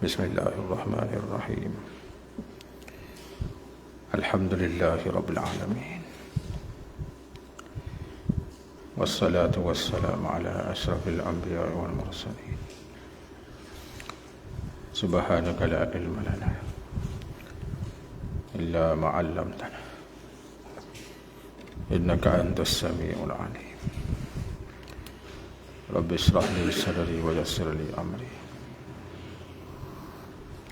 Bismillahirrahmanirrahim. Alhamdulillahi Rabbil Alamin. Wassalatu wassalamu ala ashrafil anbiya wal mursalin. Subhanaka la ilma lana illa ma 'allamtana. Innaka antas samiul alim. Rabbi ishrah li sadri wa yassir li amri.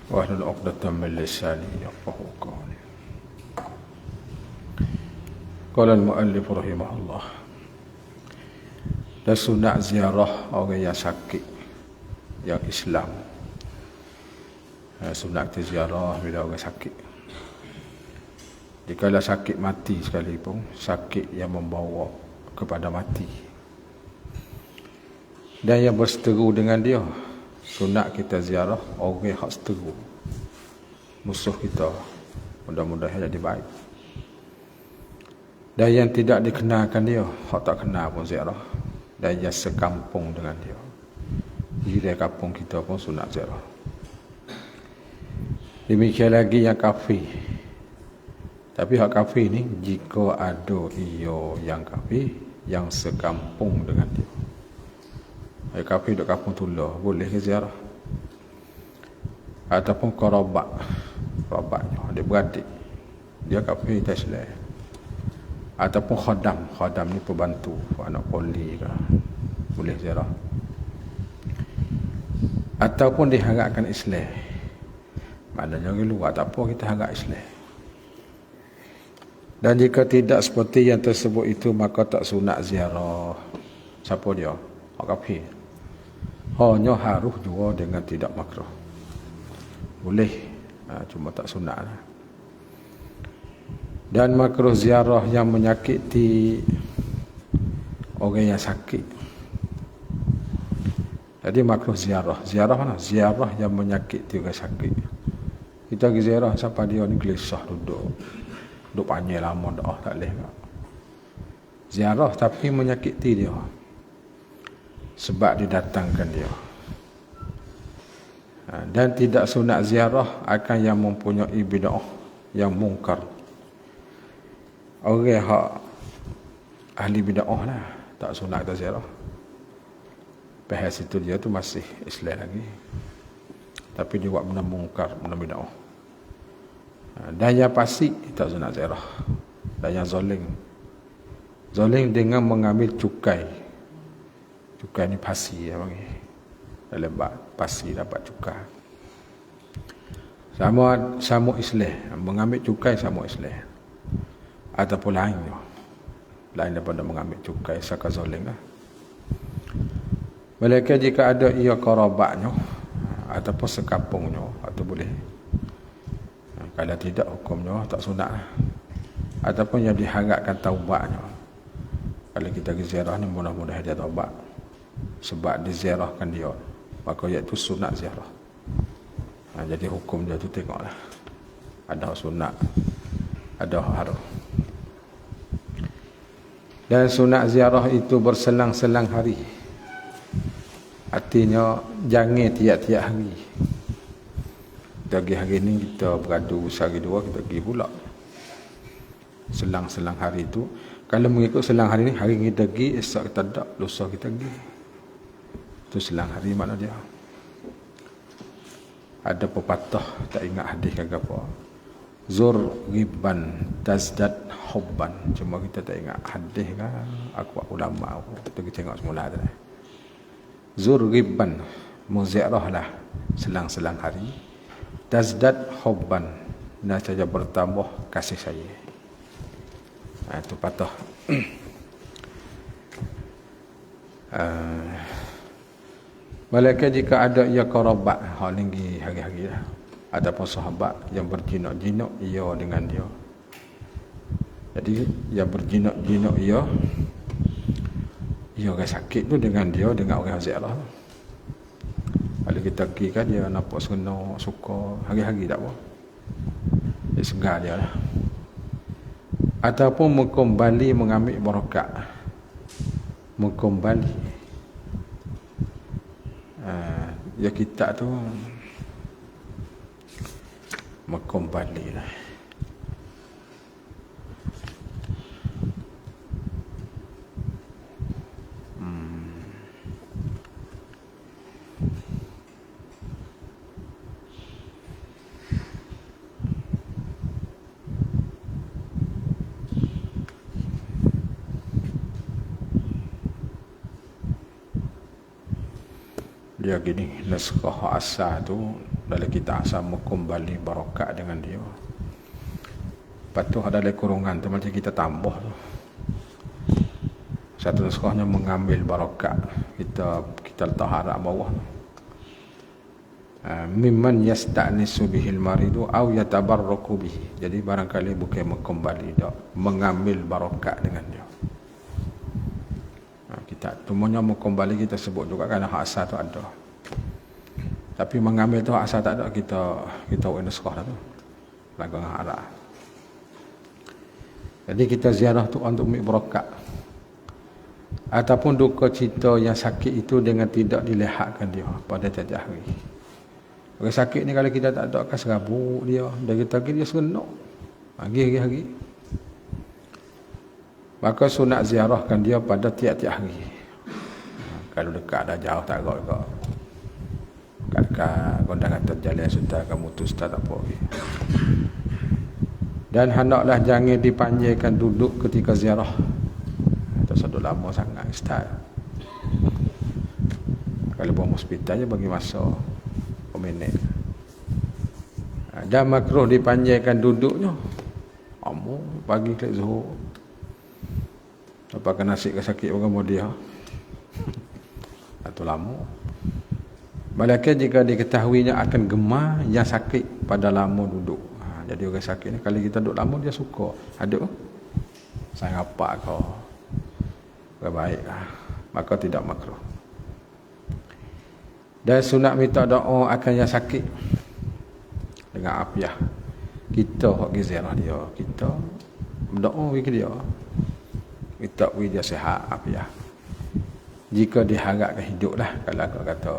Wahlul 'uqdatam min lisani yafqahu qawli. Qala al-muallif rahimahullah. Dan sunat ziarah orang yang sakit, yang Islam. Sunat ziarah bila orang sakit. Jikalau sakit mati sekalipun, sakit yang membawa kepada mati, dan yang berseteru dengan dia, sunat kita ziarah orang yang seteru, musuh kita, mudah-mudahan jadi baik. Dan yang tidak dikenalkan dia, hak tak kenal pun ziarah. Dan yang sekampung dengan dia, jiran kampung kita pun sunat ziarah. Demikian lagi yang kafir. Tapi hak kafir ni, jika ada ia yang kafir yang sekampung dengan dia, kafir duduk kampung Tula, boleh ke ziarah? Ataupun kerabatnya, dia beradik, dia kafir tak Islam. Ataupun khadam ni pembantu, anak poli ke, boleh ziarah. Ataupun diharapkan Islam, maknanya orang luar tak apa, kita harap Islam. Dan jika tidak seperti yang tersebut itu, maka tak sunat ziarah. Siapa dia? Hak kafir. Hanya harus juga dengan tidak makruh. Boleh, cuma tak sunat lah. Dan makruh ziarah yang menyakiti orang yang sakit. Jadi makruh ziarah. Ziarah mana? Ziarah yang menyakiti orang sakit. Kita pergi ziarah siapa dia ni gelisah duduk panjang lama dah, tak boleh. Ziarah tapi menyakiti dia, sebab didatangkan dia. Dan tidak sunat ziarah akan yang mempunyai bid'ah yang mungkar. Orang hak ahli bid'ah lah, tak sunat kita ziarah. Bahas itu dia tu masih Islam lagi, tapi dia buat benda mungkar, benda bid'ah. Dan yang pasti tak sunat ziarah. Dan yang zalim dengan mengambil cukai ni pasi ya bagi. Dalam pasi dapat cukai. Sama Islam, mengambil cukai sama Islam. Ataupun lain daripada mengambil cukai saka zalim lah. Mereka jika ada ia kerabatnya ataupun sekampungnya, atau boleh. Kalau tidak, hukumnya tak sunat. Ataupun yang diharapkan taubatnya. Kalau kita pergi ziarah ni, mudah-mudahan dia taubat, sebab diziarahkan dia, maka iaitu sunat ziarah. Jadi hukum dia tu tengoklah, ada sunat, ada harus. Dan sunat ziarah itu berselang-selang hari. Artinya jangan tiap-tiap hari. Kita pergi hari ni, kita beradu sehari dua, kita pergi pula. Selang-selang hari itu, kalau mengikut selang hari ni, hari ni kita pergi, esok kita tak, lusa kita pergi. Itu selang hari mana dia. Ada pepatah, tak ingat hadis ke apa. Zur ghibban tazdad hubban. Cuma kita tak ingat hadis kan, aku ulama aku. Kita pergi tengok semula tadi. Zur ghibban, muziarah lah selang-selang hari. Tazdad hubban, dan saja bertambah kasih saya. Itu patah. Malaikat jika ada ia kerabat, hal tinggi hari-hari lah, ataupun sahabat yang berjinak-jinak ia dengan dia. Jadi yang berjinak-jinak ia orang sakit tu dengan dia, dengan orang ziarah. Kalau kita pergi kan, dia nampak seronok, suka, hari-hari tak apa, dia segar dia lah. Ataupun mengkembali mengambil barakat. Mengkembali. Ya kita tu Kembali lah. Dia gini, naskah asal tu dalam kita asal kembali barokat dengan dia. Lepas tu ada kurungan tu macam kita tambah tu. Satu naskahnya mengambil barokat. Kita letak harap bawah tu. Mimman yasta'nisu bihil maridu aw yatabarraku bih. Jadi barangkali bukan kembali dak, mengambil barokat dengan dia. Kita semuanya kembali kita sebut juga kerana hak asal tu ada. Tapi mengambil tu hak asal tak ada, kita buat naskah tu. Lagu dengan harap. Jadi kita ziarah tu untuk ambil barokat. Ataupun duka cita yang sakit itu dengan tidak dilihatkan dia pada tiap hari. Orang sakit ni kalau kita tak ada akan serabut dia, dari tadi dia serenuk. Hari-hari. Maka sunat ziarahkan dia pada tiap-tiap hari. Kalau dekat dah jauh tak agak juga. Dekat gondang kata jalan sudah kamu tu sudah tak apa. Dan hendaklah jangan dipanjangkan duduk ketika ziarah. Itu sudah lama sangat ustaz. Kalau buang hospital je bagi masa minit. Dan makruh dipanjangkan duduknya. Amu pagi ke zuhur. Apakah nasi ke sakit bagaimana dia? Atau lama. Malaikat jika diketahuinya akan gemar yang sakit pada lama duduk. Jadi orang sakit ni kalau kita duduk lama dia suka. Aduh. Saya apa kau? Baiklah. Maka tidak makruh. Dan sunat minta doa akan yang sakit dengan afiah. Kita hak ziarah dia, kita berdoa bagi dia. Kita bagi dia sihat afiah. Jika diharapkan hiduplah, kalau aku kata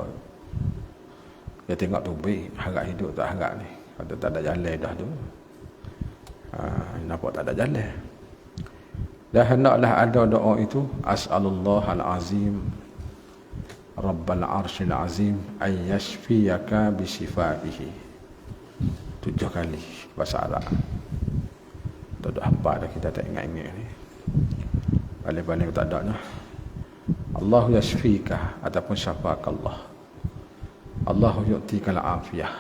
dia tengok tu baik, harap hidup tak harap ni. Kalau tak ada jalan dah tu. Nampak tak ada jalan. Dan hendaklah ada doa itu, as'alullahal azim Rabbal arshil azim ayyashfiyaka bisifaihi. 7 kali bahasa Arab. Tak ada apa dah kita tak ingat-ingat ni. Balik-balik tak ada dah. Allah yashfika ataupun syafakallah. Allah yu'tikal afiyah.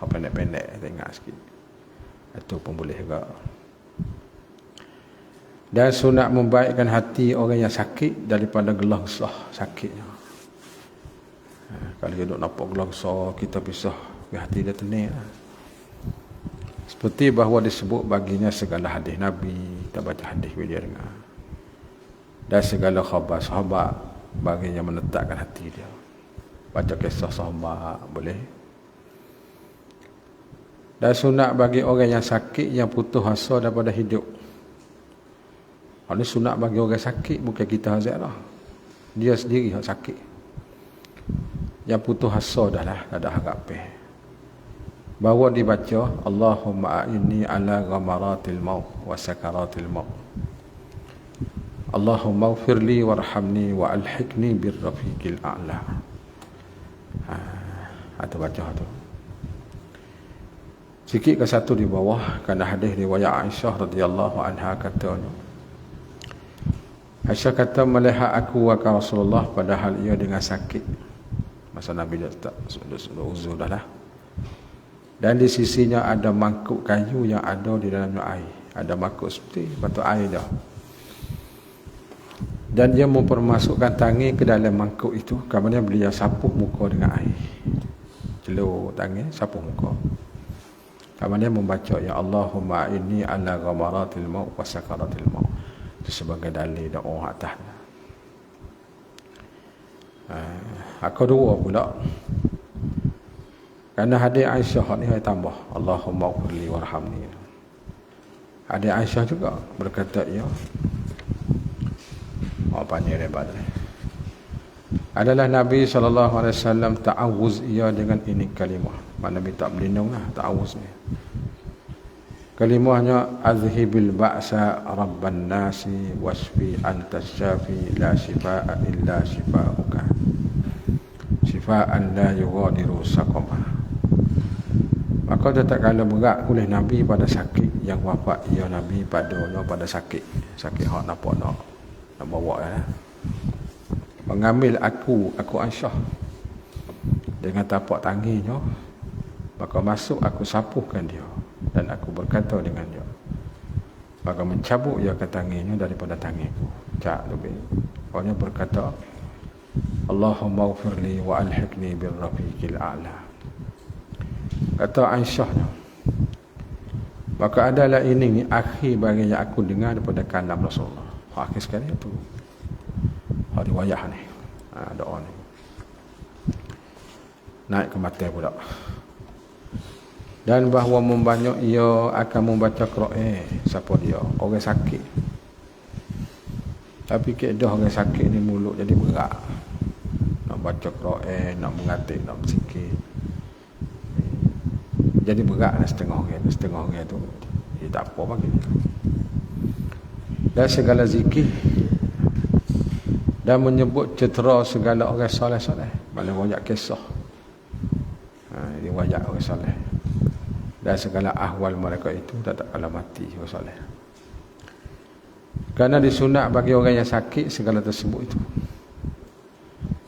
Apa pendek-pendek kita ingat sikit. Itu pun boleh juga. Dan sunat membaikkan hati orang yang sakit daripada gelah gesah sakitnya. Kalau dia duduk nampak gelang besar, kita pisah, hati dia tenang. Seperti bahawa disebut baginya segala hadis Nabi, kita baca hadis dia dengar. Dan segala khabar sahabat baginya menetapkan hati dia. Baca kisah sahabat boleh. Dan sunat bagi orang yang sakit yang putus asa daripada hidup. Ini sunat bagi orang sakit, bukan kita ziarah. Dia sendiri yang sakit. Yang putus asa dah lah, tak ada harapan. Bahawa dibaca Allahumma a'inni ala ghamaratil maut wa sakaratil maut. Allahumma ufirli warhamni wa alhiqni birrafiqil a'la. Itu baca tu. Sikit ke satu di bawah, kerana hadis riwayat Aisyah radhiyallahu anha katanya. Aisyah kata melihat aku akan Rasulullah padahal ia dengan sakit. Masa Nabi dah tak sudah uzur dah lah. Dan di sisinya ada mangkuk kayu yang ada di dalamnya air. Ada mangkuk seperti batu air dah. Dan dia mempermasukkan tangan ke dalam mangkuk itu. Kemudian beliau sapuh muka dengan air. Celuk tangan, sapuh muka. Kemudian membaca ya Allahumma inni ala ghamaratil maut wa sakaratil maut. Itu sebagai dalil doa atas. Aku dua pula. Kerana hadis Aisyah ni saya tambah Allahumma ufirli warhamni. Hadis Aisyah juga berkata ya. Apa ni rebat ni? Adalah Nabi SAW ta'awuz ia dengan ini kalimah. Nabi tak berlindung lah ta'awuz ni. Kalimahnya azhibil ba'sa rabban nasi wasfi antas syafi la shifaa illa shifauka shifaan la yughadiru saqama. Maka tak kala berat oleh Nabi pada sakit yang wafat ya Nabi padanya pada sakit hak nampak nak bawa ya. Mengambil aku Aisyah dengan tapak tangannya, maka masuk aku sapuhkan dia dan aku berkata dengan dia, maka mencabut ia ke tangannya daripada tanganku. Cak lebih pokoknya berkata, Allahumma ghfirli wa alhiqni bil rafiqil a'la. Kata Aisyah, maka adalah ini akhir bagi yang aku dengar daripada kalam Rasulullah. Akhir sekali itu riwayat ni, doa ni naik ke mata pula. Dan bahawa membanyak ia akan membaca Quran. Siapa dia? Orang sakit. Tapi keedah orang sakit ni mulut jadi berat. Nak baca Quran, nak mengatik, nak berzikir. Jadi berat lah setengah orang tu. Dia tak apa bagi. Dan segala zikir dan menyebut cetera segala orang soleh-soleh. Mana banyak kisah. Dia banyak orang soleh. Dan segala ahwal mereka itu tak kalah mati orang soleh. Kerana disunat bagi orang yang sakit segala tersebut itu.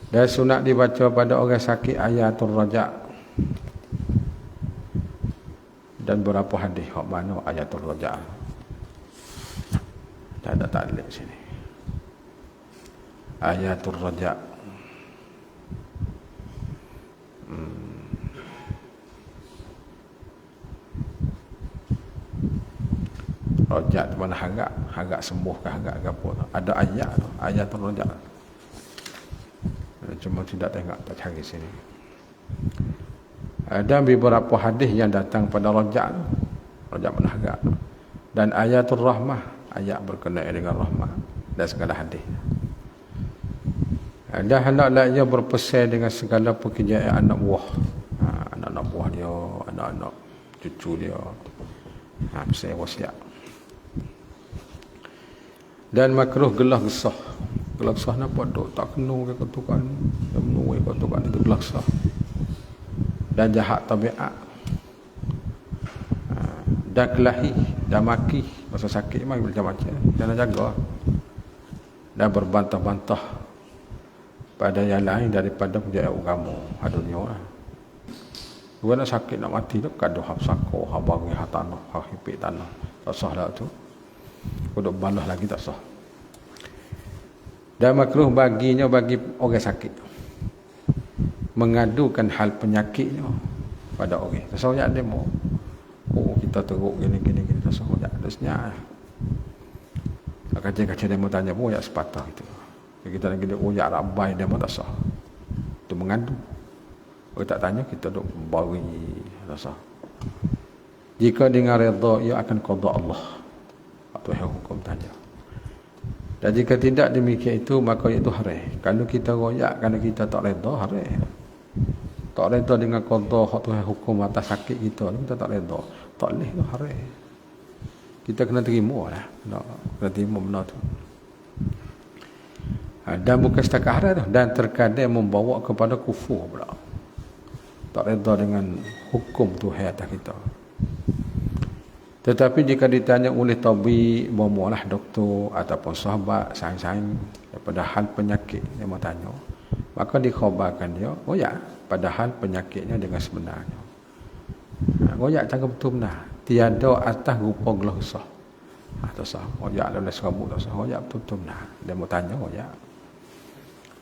Dan sunat dibaca pada orang sakit ayatul raja. Dan berapa hadis hak mana ayatul raja. Dan ada taklid sini. Ayatul raja. Rojak tu mana harap sembuh ke harap ke apa. Ada ayat rojak. Cuma tidak tengok, tak cari sini. Ada beberapa hadis yang datang pada rojak tu. Rojak mana harap. Dan ayatul rahmah, ayat berkenaan dengan rahmah. Dan segala hadis. Dan hendaklah ia berpesan dengan segala pekerjaan anak buah. Anak-anak buah dia, anak-anak cucu dia. Pesan wasiat. Dan makruh gelah gesah. Gelah gesah nampak duk tak kena ke ketukan. Yang menuai ketukan itu gelah gesah. Dan jahat tabiat. Dan kelahi. Dan maki. Masa sakit memang macam-macam. Jangan jaga. Dan berbantah-bantah pada yang lain daripada penjaya agama dunia. Dua nak sakit nak mati tu kaduh hab sako, hab bagi hab tanah, hab hipik tanah. Tak sah lah tu. Kuduk balah lagi tak sah. Dan makruh baginya bagi orang sakit mengadukan hal penyakitnya pada orang. Tak sah dia mau. Oh kita teruk gini tak sah tak ada senyap. Kaca-kaca dia mau tanya pun ya sepatah itu. Kita lagi dia oyak rabai dia mau tak sah. Itu mengadu. Kalau tak tanya kita duk bari tak sah. Jika dengan redha ia akan qada Allah. Tuhan hukum tanya. Dan jika tidak demikian itu maka itu haram. Kalau kita royak kerana kita tak redha haram. Tak redha dengan qada hak Tuhan hukum atas sakit kita, kita tak redha. Tak leh tu haram. Kita kena terima lah. Kena terima benda tu. Dan bukan setakat haram tu, dan terkadang membawa kepada kufur pula. Tak redha dengan hukum Tuhan atas kita. Tetapi jika ditanya oleh tabib, lah doktor ataupun sahabat, sains-sains daripada hal penyakit dia mau tanya, maka dikhabarkan dia, oh ya, padahal penyakitnya dengan sebenarnya. Oh ya, cakap betul benar. Tiada atas rupa gelah usah. Tak sah. Oh ya, dalam serabut tak sah. Oh ya, betul benar. Dia mau tanya, oh ya.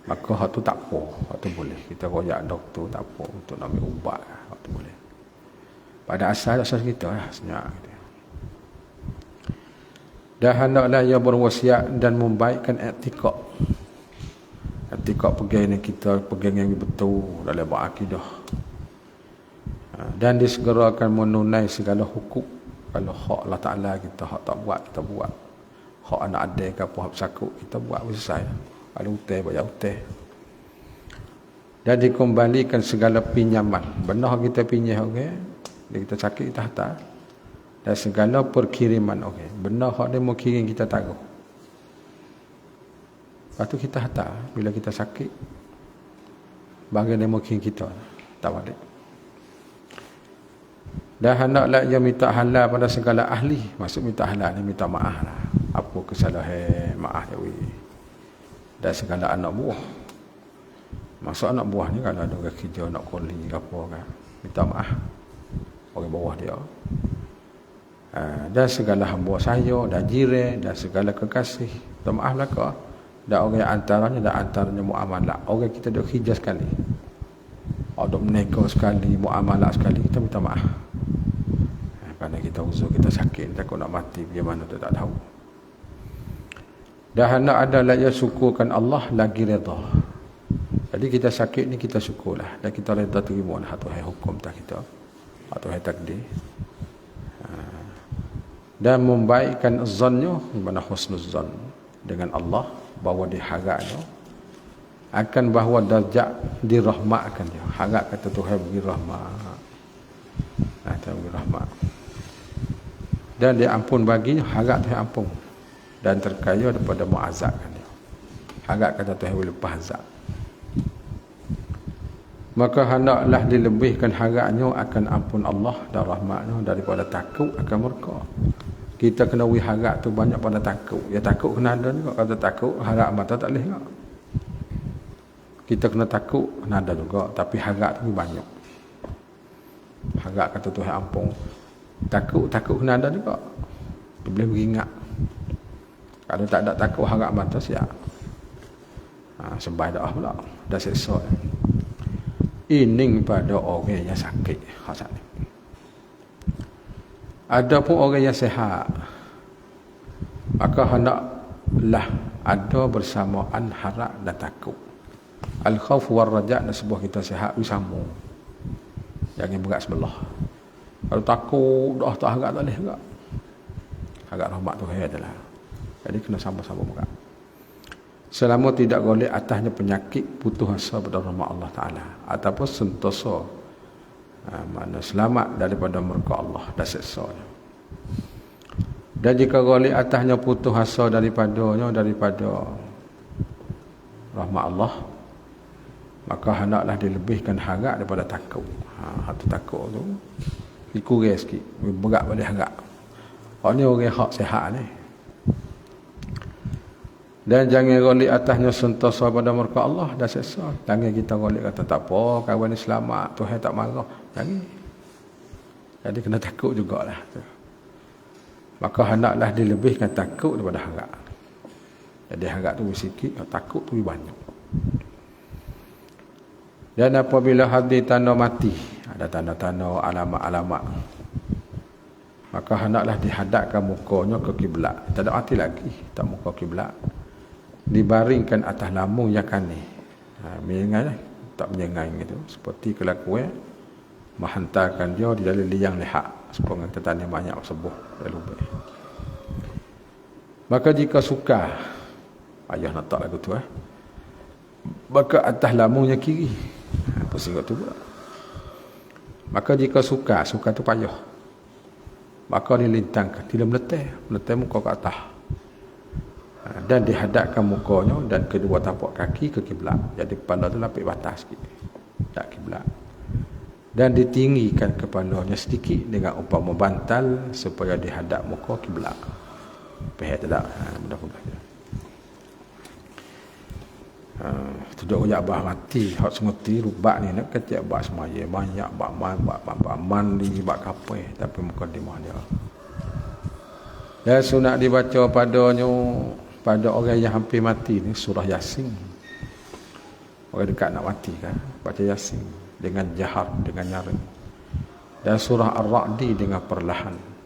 Maka hak tu tak apa, hak tu boleh. Kita royak doktor tak apa untuk nak ambil ubat, hak tu boleh. Pada asal kita lah senyap kita. Dan hendaklah ia berwasiat dan membaikkan etikad. Etikad pegangan kita, pegangan yang betul dalam berakidah. Dan disegerakan menunai segala hukum. Kalau hak Allah Ta'ala kita, hak tak buat, kita buat. Hak anak adik ke apa, hak sakut, kita buat, selesai. Kalau hutang, bayar hutang. Dan dikembalikan segala pinjaman. Benar kita pinjam orang, dia kita sakit, kita hantar. dan segala perkiriman orang. Benda hak dia mau kirim kita taruh. Lepas tu kita hantar bila kita sakit. Bagi dia mau kirim kita tak balik. Dan hendaklah ia minta halal pada segala ahli. Maksud minta halal ni minta maaf lah. Apa kesalahan, maaf ya weh. Dan segala anak buah. Maksud anak buah ni kalau ada orang kerja nak koli apa kan, minta maaf orang bawah dia. Dan segala hamba saya dan jiran dan segala kekasih, minta maaf belaka. Dan orang antaranya dan antaranya muamalah. Orang kita duk kerja sekali, ada menego sekali, muamalah sekali, kita minta maaf. Kerana kita uzur, kita sakit, takut nak mati, bagaimana tu tak tahu. Dan hendak ada layak syukurkan Allah lagi redha. Jadi kita sakit ni kita syukurlah. Dan kita redha terima lah Tuhan hukum tak kita. Tuhan takdir. Dan membaikkan zannya, mana husnul zan dengan Allah, bahawa diharapnya akan bahawa darjat dirahmatkan dia. Harap kata Tuhan bagi rahmat. Tuhan bagi rahmat. Dan dia ampun baginya, harap Tuhan ampun. Dan terkaya daripada muazabkan dia. Harap kata Tuhan boleh lepas azab. Maka hendaklah dilebihkan harapnya akan ampun Allah dan rahmatnya daripada takut akan murka. Kita kena harap tu banyak pada takut. Ya takut kena ada juga. Kalau takut harap mata tak boleh juga. Kita kena takut kena ada juga. Tapi harap tu banyak. Harap kata Tuhan ampun. Takut kena ada juga. Dia boleh beringat. Kalau tak ada takut harap mata siap. Sembah dah pula. Dah seksa. Ini pada orang yang sakit. Ada pun orang yang sihat. Maka hendaklah ada bersamaan harap dan takut. Al-khawf wal raja' dan sebuah kita sihat bersama. Jangan berat sebelah. Kalau takut dah tak harap tak boleh juga. Harap rahmat Tuhan adalah. Jadi kena sama-sama berat. Selama tidak golek atasnya penyakit, putus asa pada rahmat Allah Ta'ala. Ataupun sentosa, mana selamat daripada murka Allah dan seksa. Dan jika golek atasnya putus asa daripada rahmat Allah, maka hendaklah dilebihkan harap daripada takut. Hati takut tu dikurang sikit, berat pada harap. Ni orang hak sihat ni. Dan jangan golek atasnya sentosa pada murka Allah dan seksa. Jangan kita golek kata tak apa, kawan ni selamat, Tuhan tak marah. Jangan. Jadi kena takut jugalah. Maka hendaklah dilebihkan takut daripada harap. Jadi harap tu sikit, takut tu banyak. Dan apabila hadir tanda mati, ada tanda-tanda alamat-alamat, maka hendaklah dihadapkan mukanya ke kiblat. Tak ada mati lagi, tak muka kiblat. Dibaringkan atas lambung yang kanan. Menyengai, tak menyengai gitu. Seperti kelakuan menghantarkan dia di dalam liang lehat. Supaya kita tanya banyak sebuah lalu. Maka jika suka, ayah nak tak lagu tu maka atas lambungnya kiri. Pusing tu pula. Maka jika suka tu payah. Maka dilintangkan, tidak meletak muka ke atas. Dan dihadapkan mukanya dan kedua tapak kaki ke kiblat. Jadi kepala tu lapik batas sikit. Tak kiblat. Dan ditinggikan kepalanya sedikit dengan umpama bantal supaya dihadap muka kiblat. Pihak tak ada. Benda-benda. Tujuh orang abah mati, hak semeti rubat ni nak kecek abah semaya banyak bak mandi bak kapai tapi mukadimah dia. Dan sunat dibaca pada orang yang hampir mati ni surah Yasin. Orang dekat nak mati kan, baca Yasin dengan jahar, dengan nyaring. Dan surah Ar-Ra'di dengan perlahan.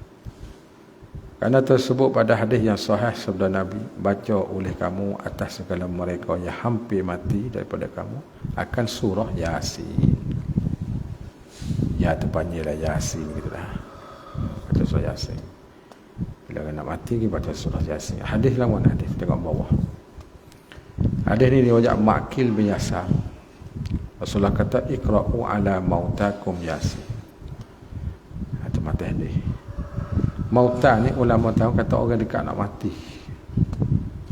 Karena tersebut pada hadis yang sahih sabda Nabi, baca oleh kamu atas segala mereka yang hampir mati daripada kamu akan surah Yasin. Ya terpanggillah Yasin gitulah. Baca surah Yasin. Bila nak mati kita baca surah Yasin. Hadis lawan hadis tengok bawah. Hadis ni riwayat Maqil bin Yasar. Rasulullah kata iqra'u ala mautakum Yasin. Itu mata hadis. Mautan ni ulama tahu kata orang dekat nak mati.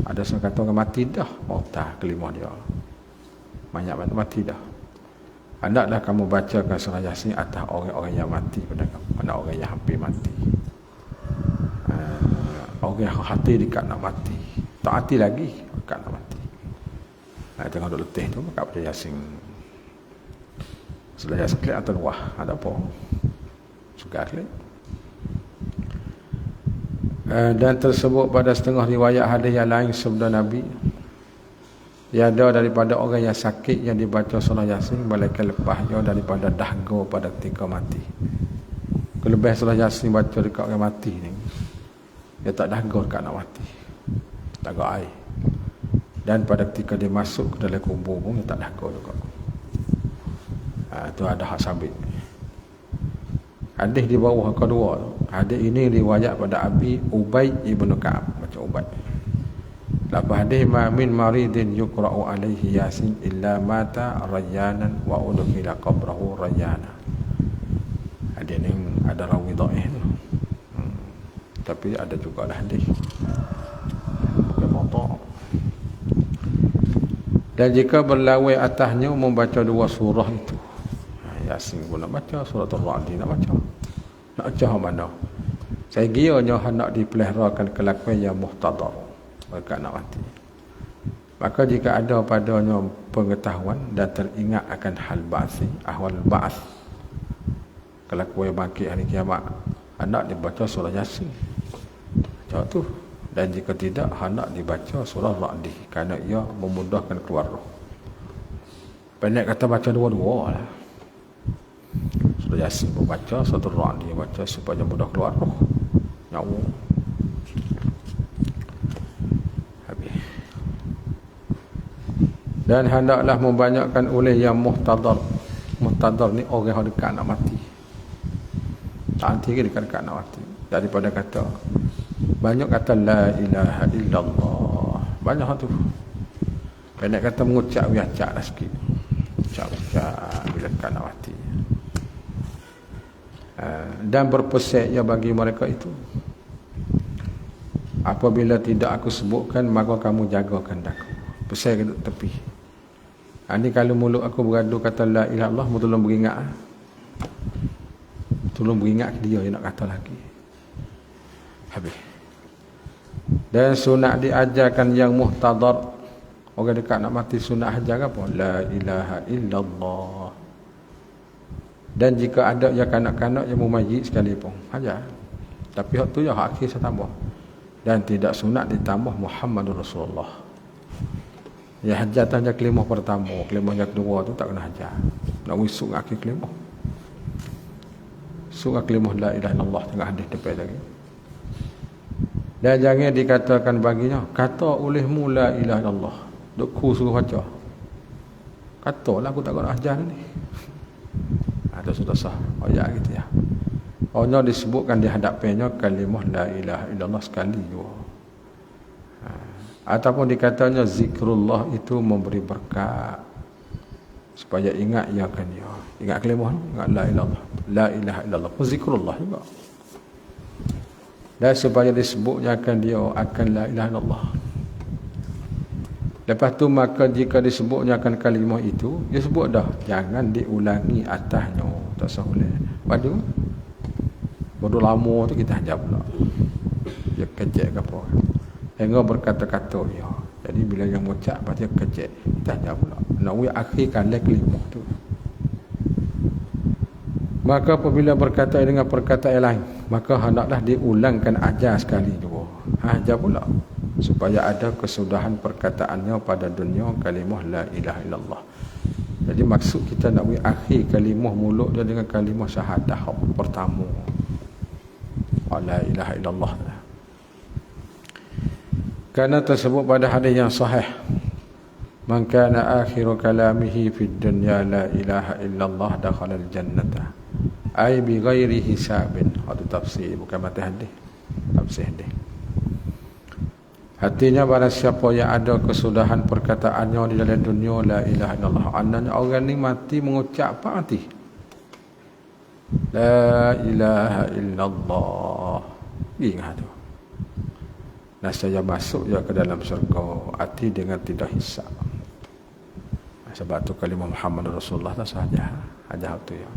Ada seorang kata orang mati dah, mautan kelima dia. Banyak mati dah. Hendaklah kamu bacakan surah Yasin atas orang-orang yang mati pada kamu. Mana orang yang hampir mati. Orang yang hati dekat nak mati. Tak hati lagi, dekat nak mati. Tengok duduk letih tu, kat baca Yasin. Surah Yasin klik atau luah. Ada apa? Suka klik. Dan tersebut pada setengah riwayat hadis yang lain sabda Nabi, ia ada daripada orang yang sakit yang dibaca surah Yasin malaikat lepasnya daripada dahaga pada ketika mati. Kelebihan surah Yasin baca dekat orang mati ni, dia tak dahaga dekat nak mati, tak ada air. Dan pada ketika dia masuk ke dalam kubur pun dia tak dahaga juga. Itu ada hak sabit. Hadis di bawah kedua tu. Hadis ini riwayat pada Abi Ubaid ibn Ka'ab, macam Ubaid. Lepas hadis ma min maridin yuqra'u alaihi Yasin illa mata rayyanan wa udkhila qabrahu rayyana. Hadis ni ada rawi dhaif tu. Tapi ada juga lah hadis. Bukan motor. Dan jika berlawai atasnya membaca dua surah itu. Yasin pun nak baca, surah Al-Ra'd nak baca. Nak baca mana? Saya kiranya hendak dipeliharakan kelakuan yang muhtadar. Mereka nak mati. Maka jika ada padanya pengetahuan dan teringat akan hal ba'si, ahwal ba'as, kelakuan yang bangkit hari kiamat, hendak dibaca surah Yasin. Macam tu. Dan jika tidak, hendak dibaca surah Al-Ra'd kerana ia memudahkan keluar roh. Pendek kata baca dua-dua lah. Surah Yasin pun baca, surah Al-Ra'd dia baca supaya mudah keluar roh. Nyawa. Habis. Dan hendaklah membanyakkan oleh yang muhtadar. Muhtadar ni orang yang dekat nak mati. Tak nanti dekat-dekat nak mati. Daripada kata banyak kata la ilaha illallah. Banyak tu. Pendek kata mengucap wiacak lah sikit. Ucap-ucap bila dekat nak mati. Dan berpesan bagi mereka itu, apabila tidak aku sebutkan maka kamu jagakan aku. Pesan ke tepi. Ini kalau mulut aku beradu kata la ilaha illallah, tolong beringat. Tolong beringat dia yang nak kata lagi. Habis. Dan sunat diajarkan yang muhtadar. Orang dekat nak mati sunat ajar apa? La ilaha illallah. Dan jika ada yang kanak-kanak yang mumayyiz sekalipun, ajar. Tapi hak tu ya hak akhir saya tambah. Dan tidak sunat ditambah Muhammadur Rasulullah. Ya hajatan je kelimah pertama, kelimah yang kedua tu tak kena hajar. Nak wisuk akhir kelimah. Surah kelimah la ilaha illallah tengah hadis depan lagi. Dan jangan dikatakan baginya, kata olehmu la ilaha illallah. Dukku suruh baca. Katalah aku tak kena hajar ni. Ada sudah sah ayat gitu ya. Hanya disebutkan di hadapannya kalimah la ilaha illallah sekali juga. Ataupun dikatanya zikrullah itu memberi berkat supaya ingat ia akan dia. Ingat kalimah, ingat la ilallah. La ilaha illallah pun zikrullah juga. Dan supaya disebutnya akan dia akan la ilaha illallah. Lepas tu maka jika disebutnya akan kalimah itu, dia sebut dah, jangan diulangi atasnya. Tak boleh. Padu bodoh lama tu kita hajar pula. Dia kecek ke apa. Hingga berkata-kata dia. Jadi bila yang ucap pasti kecek. Kita hajar pula. Nak akhirkan kalimah tu. Maka apabila berkata dengan perkataan yang lain, maka hendaklah diulangkan ajar sekali juga. Ajar pula. Supaya ada kesudahan perkataannya pada dunia kalimah la ilaha illallah. Jadi maksud kita nak akhir kalimah mulut dia dengan kalimah syahadah pertama. La ilaha illallah. Karena tersebut pada hadis yang sahih, man kana akhiru kalamihi fid dunya la ilaha illallah dakhala al-jannata ay bi ghairi hisabin. Itu tafsir, bukan mata hadis. Tafsir hadis. Artinya barang siapa yang ada kesudahan perkataannya di dalam dunia la ilaha illallah, ananya orang ni mati mengucap apa mati? La ilaha illallah. Ingat tu. Dan saya masuk je ke dalam syurga hati dengan tidak hisap. Sebab tu kalimah Muhammad Rasulullah tak sahaja. Ajar tu ya.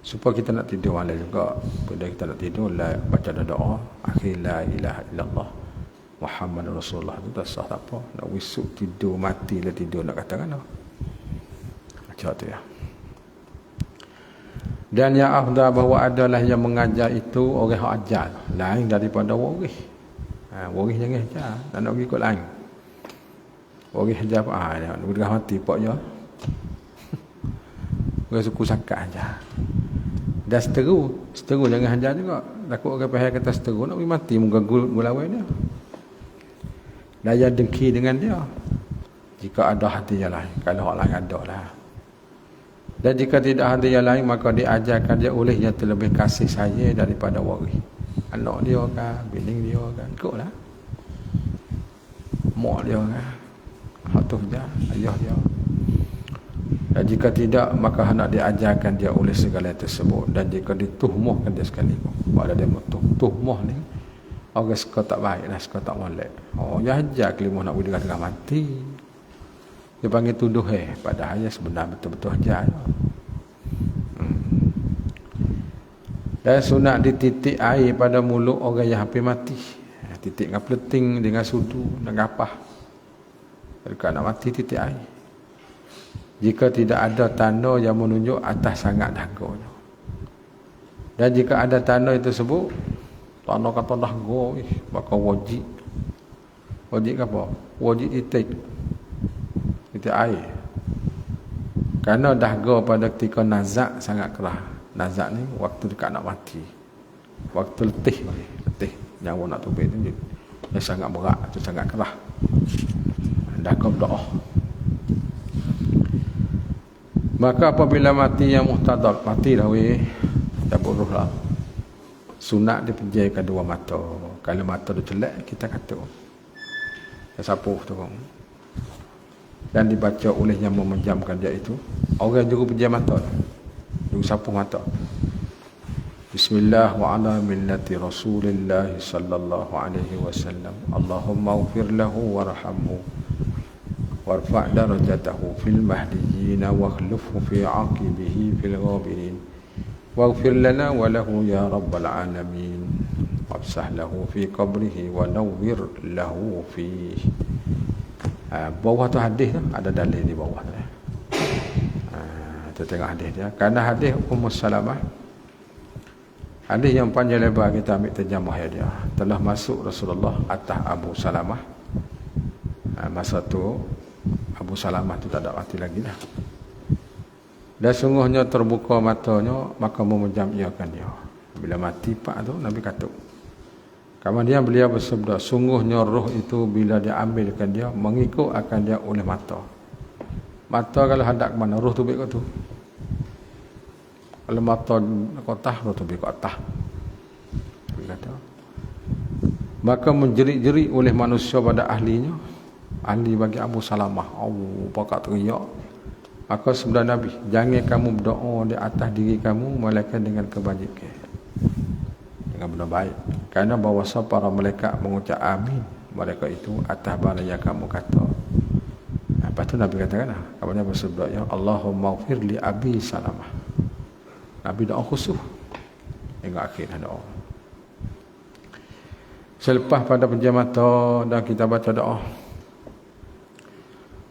Supaya kita nak tidur malam juga. Bila kita nak tidur, baca doa. Akhir la ilaha illallah Muhammad Rasulullah tu tak sah tak apa. Nak wisuk tidur, mati lah tidur nak katakan. Baca tu ya. Dan yang afdal bahawa adalah yang mengajar itu orang yang ajar. Lain daripada waris. Waris jangan ajar. Tak nak pergi ikut lain. Waris ajar apa? Nak pergi mati pak je. Orang suku sakat ajar. Dan seteru jangan ajar juga. Takut orang pahal kata seteru nak pergi mati. Muka gulawai dia. Daya dengki dengan dia. Jika ada hati yang lain. Kalau orang lain ada lah. Dan jika tidak ada yang lain, maka diajarkan dia oleh yang terlebih kasih sayang daripada waris. Anak dia kan, bini dia kan, ikutlah. Mak dia kan, hatuh dia, ayah dia. Dan jika tidak, maka hendak diajarkan dia oleh segala yang tersebut. Dan jika dituhmuhkan dia sekali. Pada dia tuhmuh ni, orang suka tak baik lah, suka tak molek. Oh, dia ajar kelimah nak berdiri dengan mati. Dia panggil tuduh padahal dia sebenar betul-betul ajar. Dan sunat dititik air pada mulut orang yang hampir mati. Titik dengan peleting, dengan sudu, dengan gapah. Dekat nak mati titik air. Jika tidak ada tanda yang menunjuk atas sangat dahaganya. Dan jika ada tanda itu tersebut, tanda kata dahaga, maka wajib. Wajib apa? Wajib titik air. Kerana dahaga pada ketika nazak sangat kerah. Nazak ni waktu dekat nak mati. Waktu letih. Nyawa nak tubik tu dia sangat berat, tu sangat kerah. Dahaga berdoa. Maka apabila mati yang muhtadar, mati dah weh, cabut roh lah. Sunat dipejai kedua mata. Kalau mata dia celak, kita kata dia sapuh tu. Dan dibaca oleh yang memejamkan dia itu. Orang juga pejam mata. Juga sapuh mata. Bismillah wa ala millati Rasulillah sallallahu alaihi wasallam. Allahumma ighfir lahu warhamhu warfa' darajatahu fil mahdiyyin wa akhlifhu fi 'aqibihi fil ghabirin. Waghfir lana wa lahu ya rabbal alamin. Wafsah lahu fi qabrihi wa nawwir lahu fihi. Bawah tu hadis tu ada dalil di bawah tu. Kita tengok hadis dia. Kerana hadis Ummu Salamah, hadis yang panjang lebar, kita ambil terjemah dia. Telah masuk Rasulullah atas Abu Salamah. Masa tu Abu Salamah tu tak ada mati lagi dah. Dan sungguhnya terbuka matanya, maka memejam iakan dia. Bila mati pak tu Nabi kata. Kemudian beliau bersabda, sungguhnya roh itu bila diambilkan dia, mengikut akan dia oleh mata. Mata kalau hadap ke mana, roh tu pergi ke tu. Kalau mata ke atas, roh tu pergi ke atas. Maka menjerit-jerit oleh manusia pada ahlinya. Ahli bagi Abu Salamah. Allah pakat teriak. Maka sabda Nabi, jangan kamu berdoa di atas diri kamu, melainkan dengan kebajikan. Dengan benda baik. Kerana bahawasa para malaikat mengucap amin mereka itu atas barang yang kamu kata. Lepas tu Nabi katakan, kabarnya bersabda, ya Allahumma ighfir li Abi Salamah. Nabi doa khusus hingga akhir doa. Selepas pada pejam mata dan kita baca doa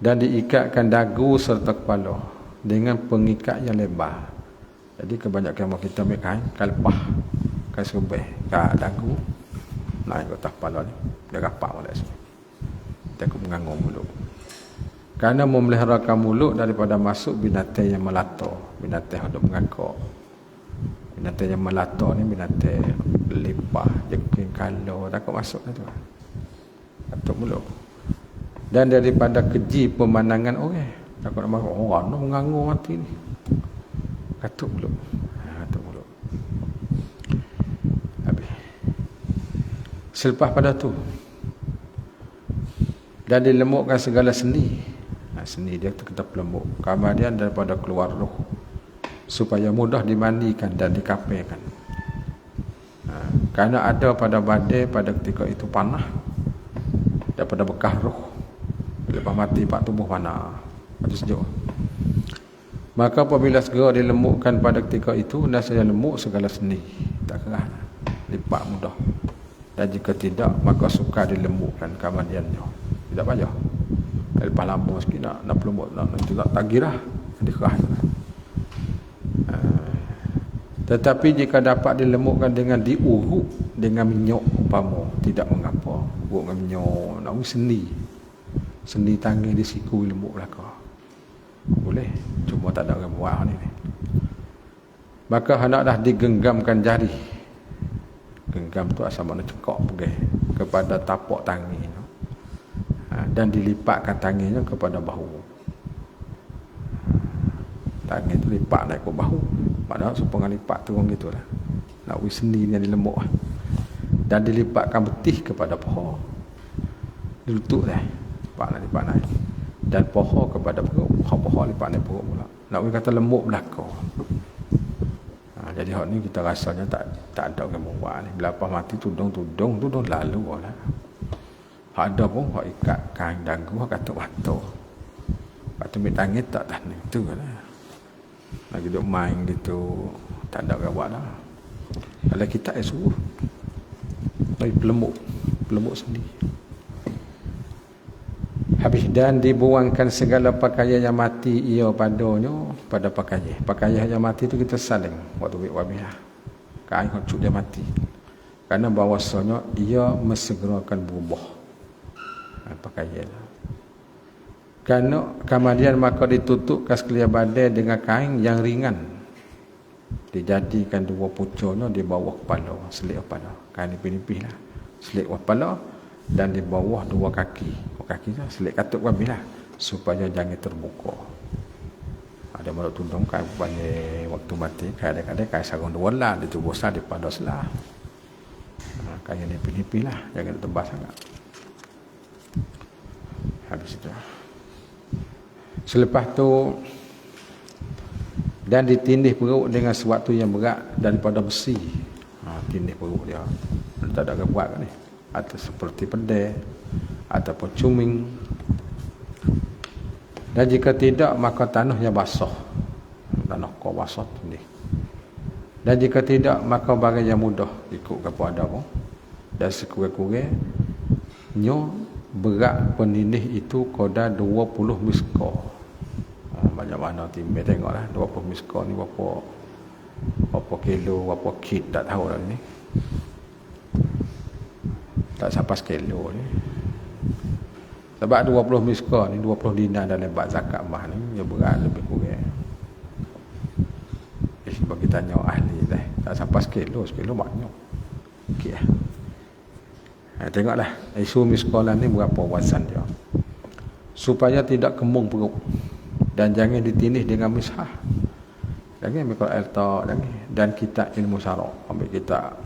dan diikatkan dagu serta kepala dengan pengikat yang lebar. Jadi kebanyakan kita ambil kain kalpah, kain serubeh kat dagu, naik ke atas kepala ni, dia rapat balik semua. Dia aku mengangung mulut. Kerana memeliharakan mulut daripada masuk binatang yang melata, binatang yang hidup mengangkok. Binatang yang melata ni binatang lepah, jengking, kalau takut masuk tu. Katuk mulut. Dan daripada keji pemandangan orang. Takut nak masuk orang nak mengangung mati ni. Katuk mulut. Katuk mulut. Habis. Selepas pada tu, dan dilemukkan segala sendi. Sendi dia kita pelembuk. Kemudian daripada keluar roh, supaya mudah dimandikan dan dikafirkan. Kerana ada pada badai pada ketika itu panah daripada bekas roh. Lepas mati pak tubuh panah, itu sejuk. Maka apabila segera dilemukkan pada ketika itu, nasanya lemuk segala sendi, tak kerah, lipat mudah. Dan jika tidak, maka suka dilemukkan kemudiannya, tidak payah. Lepas lama sikit nak pelembut, nak tak girah, dikerah. Tetapi jika dapat dilemukkan dengan diurut dengan minyak umpama, tidak mengapa. Urut dengan minyak, nak sendi tangan di siku lemuk belakang. Boleh, cuma tak ada orang buat ni. Maka hendaklah digenggamkan jari. Genggam tu asal mana cekok pergi kepada tapak tangan, dan dilipatkan tangannya kepada bahu. Tangan tu lipat naik ke bahu. Padahal supaya lipat turun gitulah. Nak wis sendi yang dilemuk. Dan dilipatkan betih kepada paha. Dilutut dah. Lipat naik. Dan paha kepada perut. Paha lipat naik perut pula. Nak wis kata lemuk belakang. Jadi hak ni kita rasanya tak ada orang buat ni. Bila apa mati tudung lalu lah. Hak ada pun hak ikat kain dagu, hak kata batu. Kata ambil tangan tak tahan itu lah. Lagi duk main gitu, tak ada orang buat dah. Kalau kita suruh lagi pelemuk sendiri. Habis dan dibuangkan segala pakaian yang mati ia padanya pada pakaian yang mati itu kita saling waktu wabilah kain hocuk dia mati, karena bahawasanya ia mesegerakan berubah pakaian. Kerana kemudian maka ditutupkan sekalian badan dengan kain yang ringan, dijadikan dua pucuknya di bawah kepala, selik kepala, kain nipis-nipis lah, selik kepala, dan di bawah dua kaki tu selik katuk habis lah, supaya jangan terbuka. Ada malu tudung kain banyak waktu mati, kadang-kadang kain sarung dua lah di tubuh sah di padas lah, kain nipis-nipis lah, jangan tebas sangat. Habis itu selepas tu dan ditindih perut dengan sesuatu yang berat daripada besi. Tindih perut dia, tak ada buat kan ni, atau seperti pedai ataupun cuming. Dan jika tidak maka tanahnya basah, tanah kau basah tindih. Dan jika tidak maka barang yang mudah ikut kepada apa, dan sekurang-kurang nyo berat penindih itu koda 20 miskal. Banyak mana timbang tengoklah 20 miskal ni berapa kilo, berapa kit tak tahu lah ni. Tak sampai sekilo ni. Sebab 20 miskal ni 20 dinar dalam bab zakat mah ni dia berat lebih kurang. Sebab kita tanya ahli dah, tak sampai sekilo banyak. Okey lah. Tengoklah isu miskalan ni berapa wazan dia, supaya tidak kembung perut, dan jangan ditindih dengan mishah. Jangan ambil Quran tak, dan kitab ilmu syarak, ambil kitab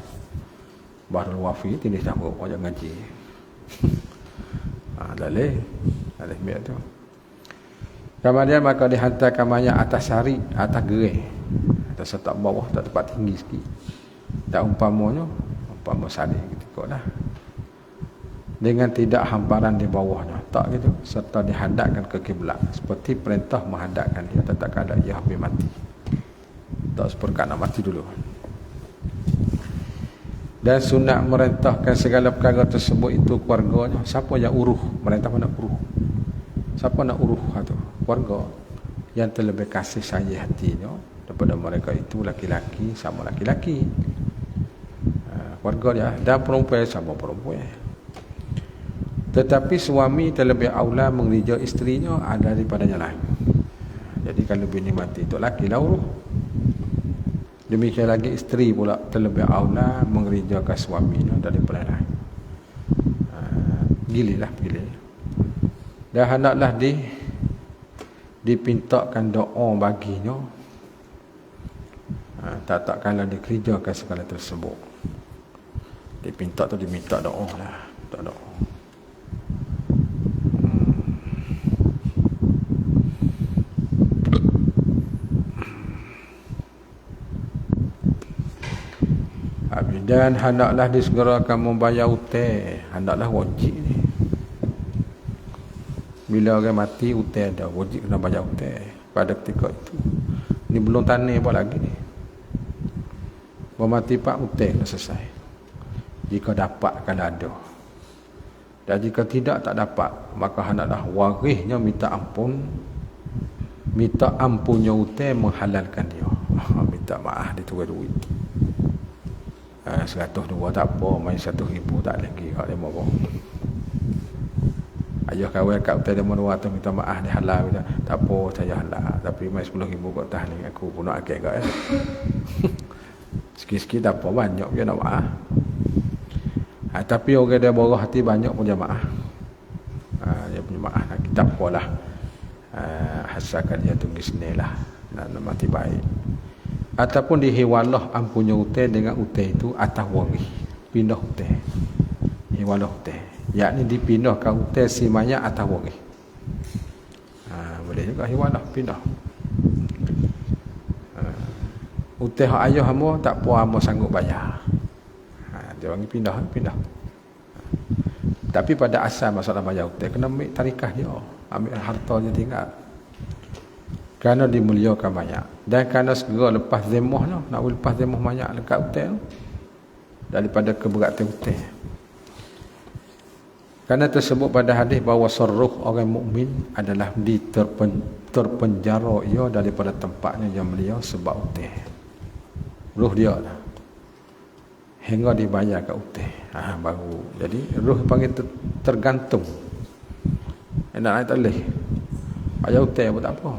Bahrul Wafi tindih dah perut, jangan ngaji. Dalih biar tu. Kemudian maka dihantarkan mayat atas sari, atas gerih, atas setak bawah, tak tempat tinggi sikit. Tak umpama sari gitu lah, dengan tidak hamparan di bawahnya, tak gitu, serta dihadapkan ke kiblat seperti perintah menghadapkan dia tatkala ia habis mati. Tak seperti nak mati dulu. Dan sunat merintahkan segala perkara tersebut itu keluarganya. Siapa yang uruh, merintah nak uruh. Siapa nak uruh tu? Keluarga yang terlebih kasih sayang hatinya daripada mereka itu laki-laki sama laki-laki, keluarga dia, dan perempuan sama perempuan. Tetapi suami terlebih aula mengerja isterinya daripadanya lain. Jadi kalau bini mati itu laki lah uruh. Demikian lagi isteri pula terlebih aula mengerjakan suaminya daripada lain. Gililah. Dan hendaklah dipintakan doa baginya. Tak kalau dikerjakan segala tersebut. Diminta doa lah. Tak doa. Dan hendaklah disegerakan membayar hutang. Hendaklah wajib ni. Bila orang mati hutang ada, wajib kena bayar hutang pada ketika itu. Ni belum tanda apa lagi ni. Mati pak hutang dah selesai. Jika dapat kalau ada. Dan jika tidak tak dapat, maka hendaklah warisnya minta ampun. Minta ampunnya hutang menghalalkan dia. Minta maaf dia turun duit. 102 tak apa, main 1,000 tak lagi kat dia apa. Ayah kawan kat hotel dia menua tu minta maaf dia halal dia. Tak apa saya halal, tapi main 10,000 kat atas ni aku pun nak akal kat. Sikit-sikit tak apa, banyak dia nak maaf. Tapi orang dia borah hati banyak pun dia maaf. Dia punya maaf lagi tak apalah. Hasalkan dia tunggu senilah nak mati baik. Ataupun dihewalah ampunnya hutang dengan hutang itu atas waris. Pindah hutang. Hewalah hutang. Yakni dipindahkan hutang si mayat atas waris. Boleh juga hewalah pindah. Hutang hak ayah hamba tak puas hamba sanggup bayar. Dia panggil pindah. Tapi pada asal masalah bayar hutang kena ambil tarikah dia. Ambil harta dia tinggal. Kerana dimuliakan mayat. Dan kerana segera lepas zemahnya. Nak lepas zemah mayat dekat hutang. Daripada keberatan hutang. Kerana tersebut pada hadis bahawa seruh orang mukmin adalah terpenjara ia daripada tempatnya yang beliau sebab hutang. Ruh dia lah. Hingga dibayar kat hutang. Baru. Jadi ruh panggil tergantung. Nak naik tak boleh. Bayar hutang pun tak apa.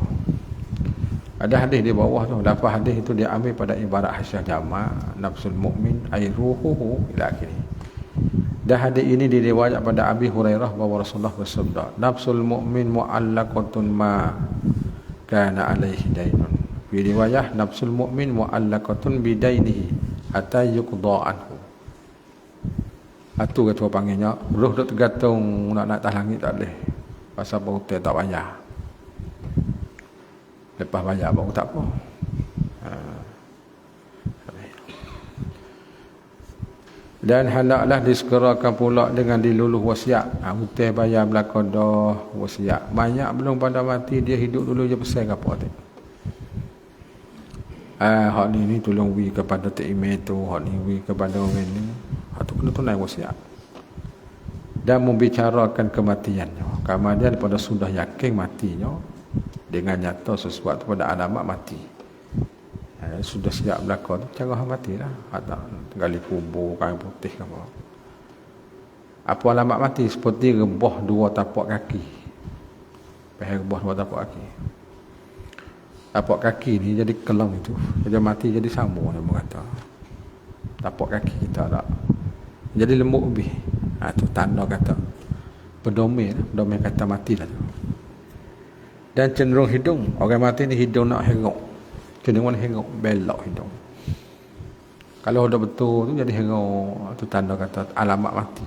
Ada hadis di bawah tu. Lafaz hadis itu dia ambil pada ibarat hasyah jama' nafsul mu'min ay ruhuhu ila akhirih. Dan hadis ini diriwayat pada Abi Hurairah bahawa Rasulullah bersabda, nafsul mu'min mu'allaqatun ma kana alaihi dainun. Fi riwayah nafsul mu'min mu'allaqatun bidainihi hatta yuqda anhu. Itu kata panggilnya, roh duk tergantung nak naik atas langit tak boleh. Pasal hutang tak bayar. Lepas bayar baru tak apa. Dan hendaklah disegerakan pula dengan diluluh wasiat. Hutang bayar belakang dah wasiat. Banyak belum pada mati dia hidup dulu je pesan apa tu. Hak ni tolong wi kepada Tok Imam tu, hak ni wi kepada orang ni. Hak tu kena tunai wasiat. Dan membicarakan kematiannya. Kemudian pada sudah yakin matinya dengan nyata sesuatu pada alamat mati. Sudah siap belakang tu cara matilah. Ada gali kubur kain putih ke apa. Apa alamat mati seperti rebah dua tapak kaki. Rebah dua tapak kaki. Tapak kaki ni jadi kelang itu. Jadi mati jadi sambung dia berkata. Tapak kaki kita tak. Jadi lembut lebih. Tu tanda kata pedomen kata mati lah tu. Dan cenderung hidung. Orang mati ni hidung nak hengok. Cenderung hengok, belok hidung. Kalau dah betul tu jadi hengok. Itu tanda kata alamat mati.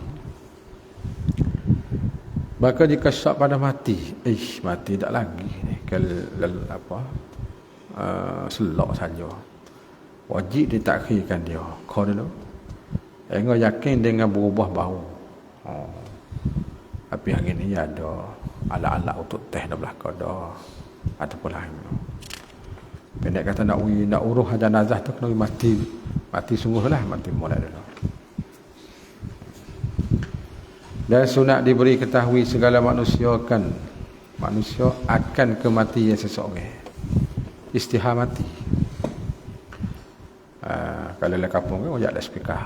Maka jika syak pada mati. Mati tak lagi ni. Selok saja. Wajib ditakhirkan dia. Kau dulu. Hingga yakin dengan berubah bau. Tapi hari ni ada alat-alat untuk teh dah belakang dah. Ataupun lain. Pendek kata nak uruh jenazah tu kena mati. Mati sungguh lah. Mati mulai dulu. Dan sunat diberi ketahui segala manusia akan kematian seseorang. Istihar mati. Kalau le kampung kan wajak ada speaker.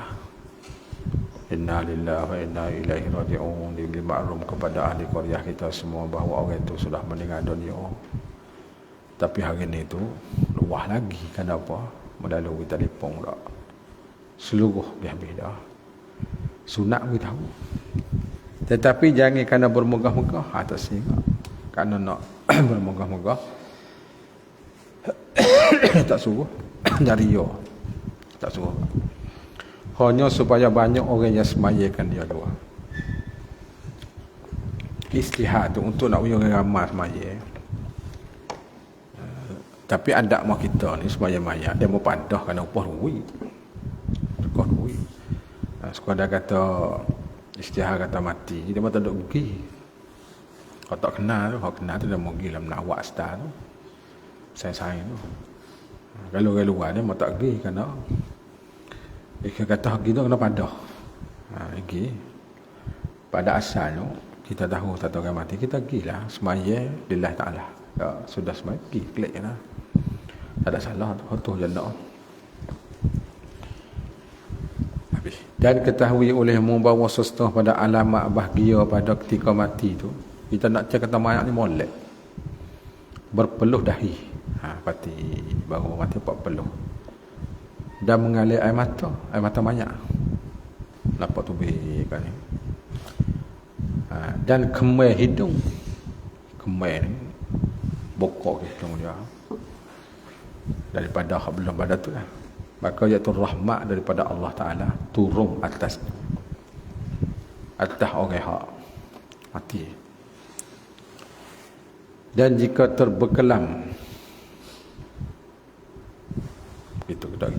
Inna lillahi wa inna ilaihi raji'un. Diberi maklum kepada ahli qaryah kita semua bahawa orang itu sudah meninggal dunia. Tapi hari ni tu luah lagi. Kenapa? Melalui telefon dah. Seluruh dia habis dah. Sunat kita tahu. Tetapi jangan kerana bermegah-megah atas sini. Kerana nak bermegah-megah tak suruh dari yo. Tak suruh. Hanya supaya banyak orang yang semayakan dia dua. Istihad tu untuk nak orang ramai semaya. Tapi adat mak kita ni semaya mayat dia mau pandah kerana upah duit. Tekah duit. Sekadar kata istihar kata mati, dia mata duk pergi. Kalau tak kenal tu, kalau kenal tu dia mau pergi dalam nak awak star tu. Sayang-sayang tu. Kalau orang luar dia mau tak pergi kerana dia kata pergi tu kena padah. Pergi. Pada asalnya kita tahu satu orang mati, kita pergilah semaya lillah ta'ala. Ya, sudah semaya pergi, klik je lah. Tak ada salah tu je nak. Habis. Dan ketahui olehmu bahawa sesuatu pada alamat bahagia pada ketika mati tu, kita nak cakap kata mayat ni molek, berpeluh dahi, pati baru mati berpeluh, dan mengalir air mata mayat, nampak tubik kan ni. Dan kemai hidung, kemai ni bokok hidung dia daripada belum pada tu lah. Maka iaitu rahmat daripada Allah Ta'ala turun atas orang hak mati. Dan jika terbekelam, itu kita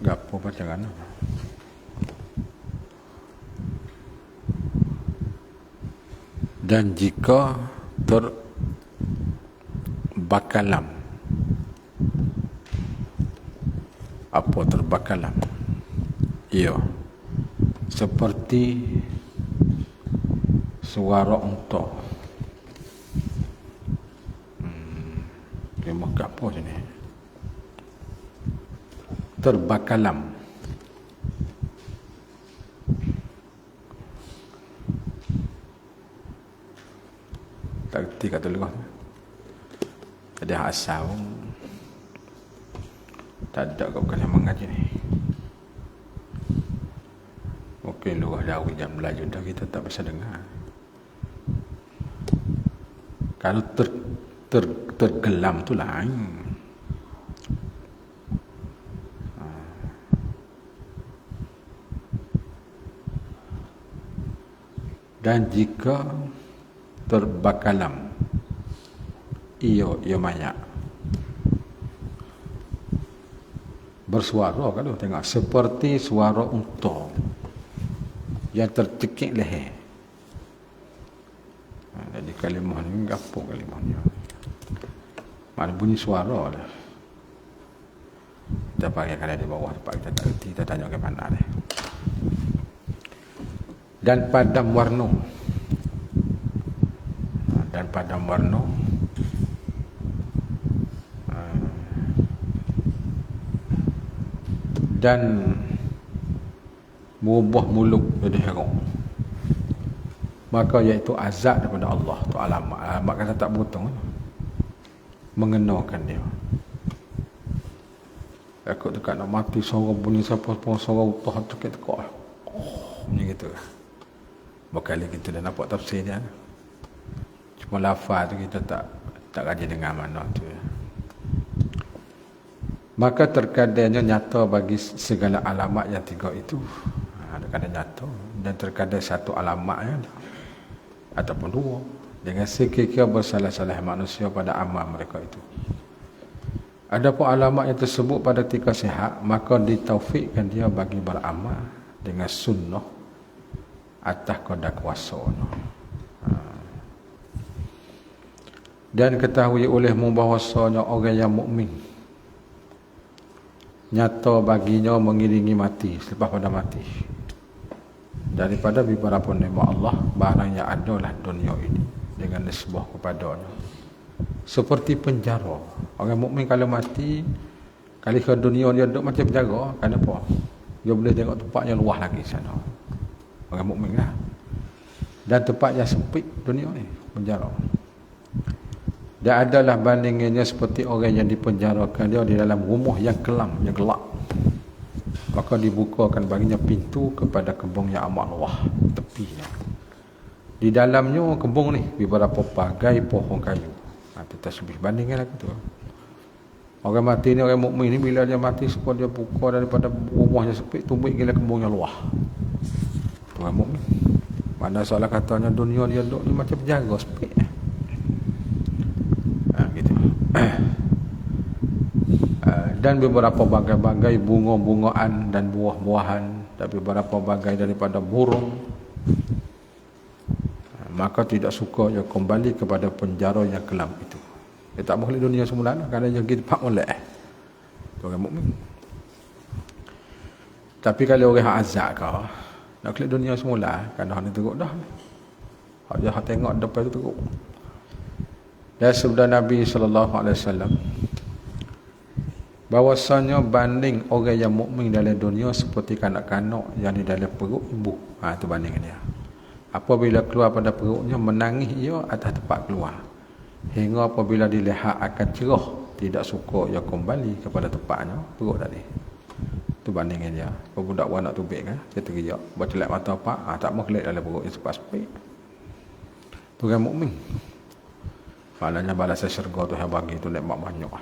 gapo bacangan. Dan jika terbakalam, apa terbakalam? Ia seperti suara unta. Dia makan apa je ni? Terbakalam. Tak kerti kata luar. Jadi asal tak ada kau bukan yang mengaji ni. Mungkin luar dah jam belajar dah, kita tak bisa dengar. Kalau tergelam tu lain. Dan jika terbakalam, ia mayat bersuara, kalau tengok seperti suara unta yang tercekik leher. Jadi kalimah ni apa kalimahnya? Mana bunyi suara lah. Kita pakai kalau di bawah tempat kita tak kerti, kita tanya ke mana deh. Dan padam warna, dan berubah mulut jadi haram. Maka iaitu azab daripada Allah tu alamat kata tak betul, mengenakan dia. Aku dekat nak mati, suara bunyi siapa-siapa, suara utah tu kita tekak. Macam gitu. Berkali kita dah nampak tafsir dia. Cuma lafaz tu kita tak rajin dengar mana tu. Maka terkadangnya nyata bagi segala alamat yang tiga itu. Terkadang nyata dan terkadang satu alamatnya ataupun dua. Dengan sekiranya bersalah-salah manusia pada amal mereka itu. Adapun alamat yang tersebut pada tika sihat, maka ditaufikkan dia bagi beramal dengan sunnah atas kadar kuasa. Dan ketahui olehmu bahawasanya orang yang mukmin nyata baginya mengiringi mati selepas pada mati daripada beberapa nikmat Allah barang yang adalah dunia ini dengan nisbah kepadanya seperti penjara. Orang mukmin kalau mati kali ke dunia dia duduk macam penjara. Kenapa? Dia boleh tengok tempat yang luas lagi sana. Orang mukmin lah. Dan tempat yang sempit dunia ni penjara. Dan adalah bandingannya seperti orang yang dipenjarakan dia di dalam rumah yang kelam, yang gelap. Maka dibukakan baginya pintu kepada kebun yang amat luas tepinya. Di dalamnya kebun ni beberapa pagai pohon kayu. Itu tasbih bandingkan aku tu. Orang mati ni, orang mukmin ni bila dia mati supaya dia buka daripada rumahnya sepik, tumbuh gila kebunnya luah. Tu orang mukmin. Mana soalan katanya dunia dia duduk ni macam penjaga sepik. Gitu. Dan beberapa bagai-bagai bunga-bungaan dan buah-buahan, dan beberapa bagai daripada burung. Maka tidak suka dia kembali kepada penjara yang kelam itu. Dia tak boleh dunia semula kerana dia pergi tempat molek. Itu orang mukmin. Tapi kalau orang azab kau nak klik dunia semula, kerana hang teruk dah. Hak dia hak tengok depan tu teruk. Dan sabda Nabi SAW, bahwasanya banding orang yang mukmin dalam dunia seperti kanak-kanak yang di dalam perut ibu. Itu banding dia. Apabila keluar pada perutnya, menangis ia atas tempat keluar. Hingga apabila dilihat akan cerah, tidak suka ia kembali kepada tempatnya, perut tadi. Itu bandingnya dia. Kalau budak buah nak tubik kan, dia teriak. Bercelak mata apa? Tak mau kelik dalam perut, dia cepat sepik. Itu orang mukmin. Maknanya balasan syurga tu yang bagi tu nikmat banyak.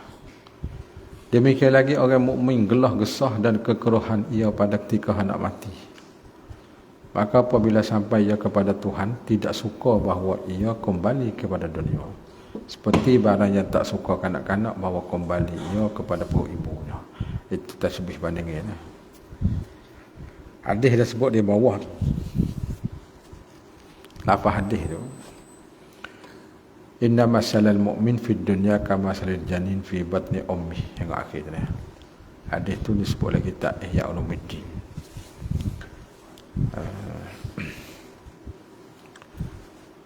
Demikian lagi orang mukmin gelah gesah dan kekeruhan ia pada ketika hendak mati. Maka apabila sampai ia kepada Tuhan, tidak suka bahawa ia kembali kepada dunia. Seperti barang yang tak suka kanak-kanak bahawa kembali ia kepada perut ibunya. Itu tasbih bandingnya. Hadis dah sebut di bawah tu. Lafaz hadis tu. Inna masalal mu'min fid dunya kama masalil janin fi batni ummi. Yang akhir tu. Hadis tu disebut oleh kitab Ihya Ulumuddin.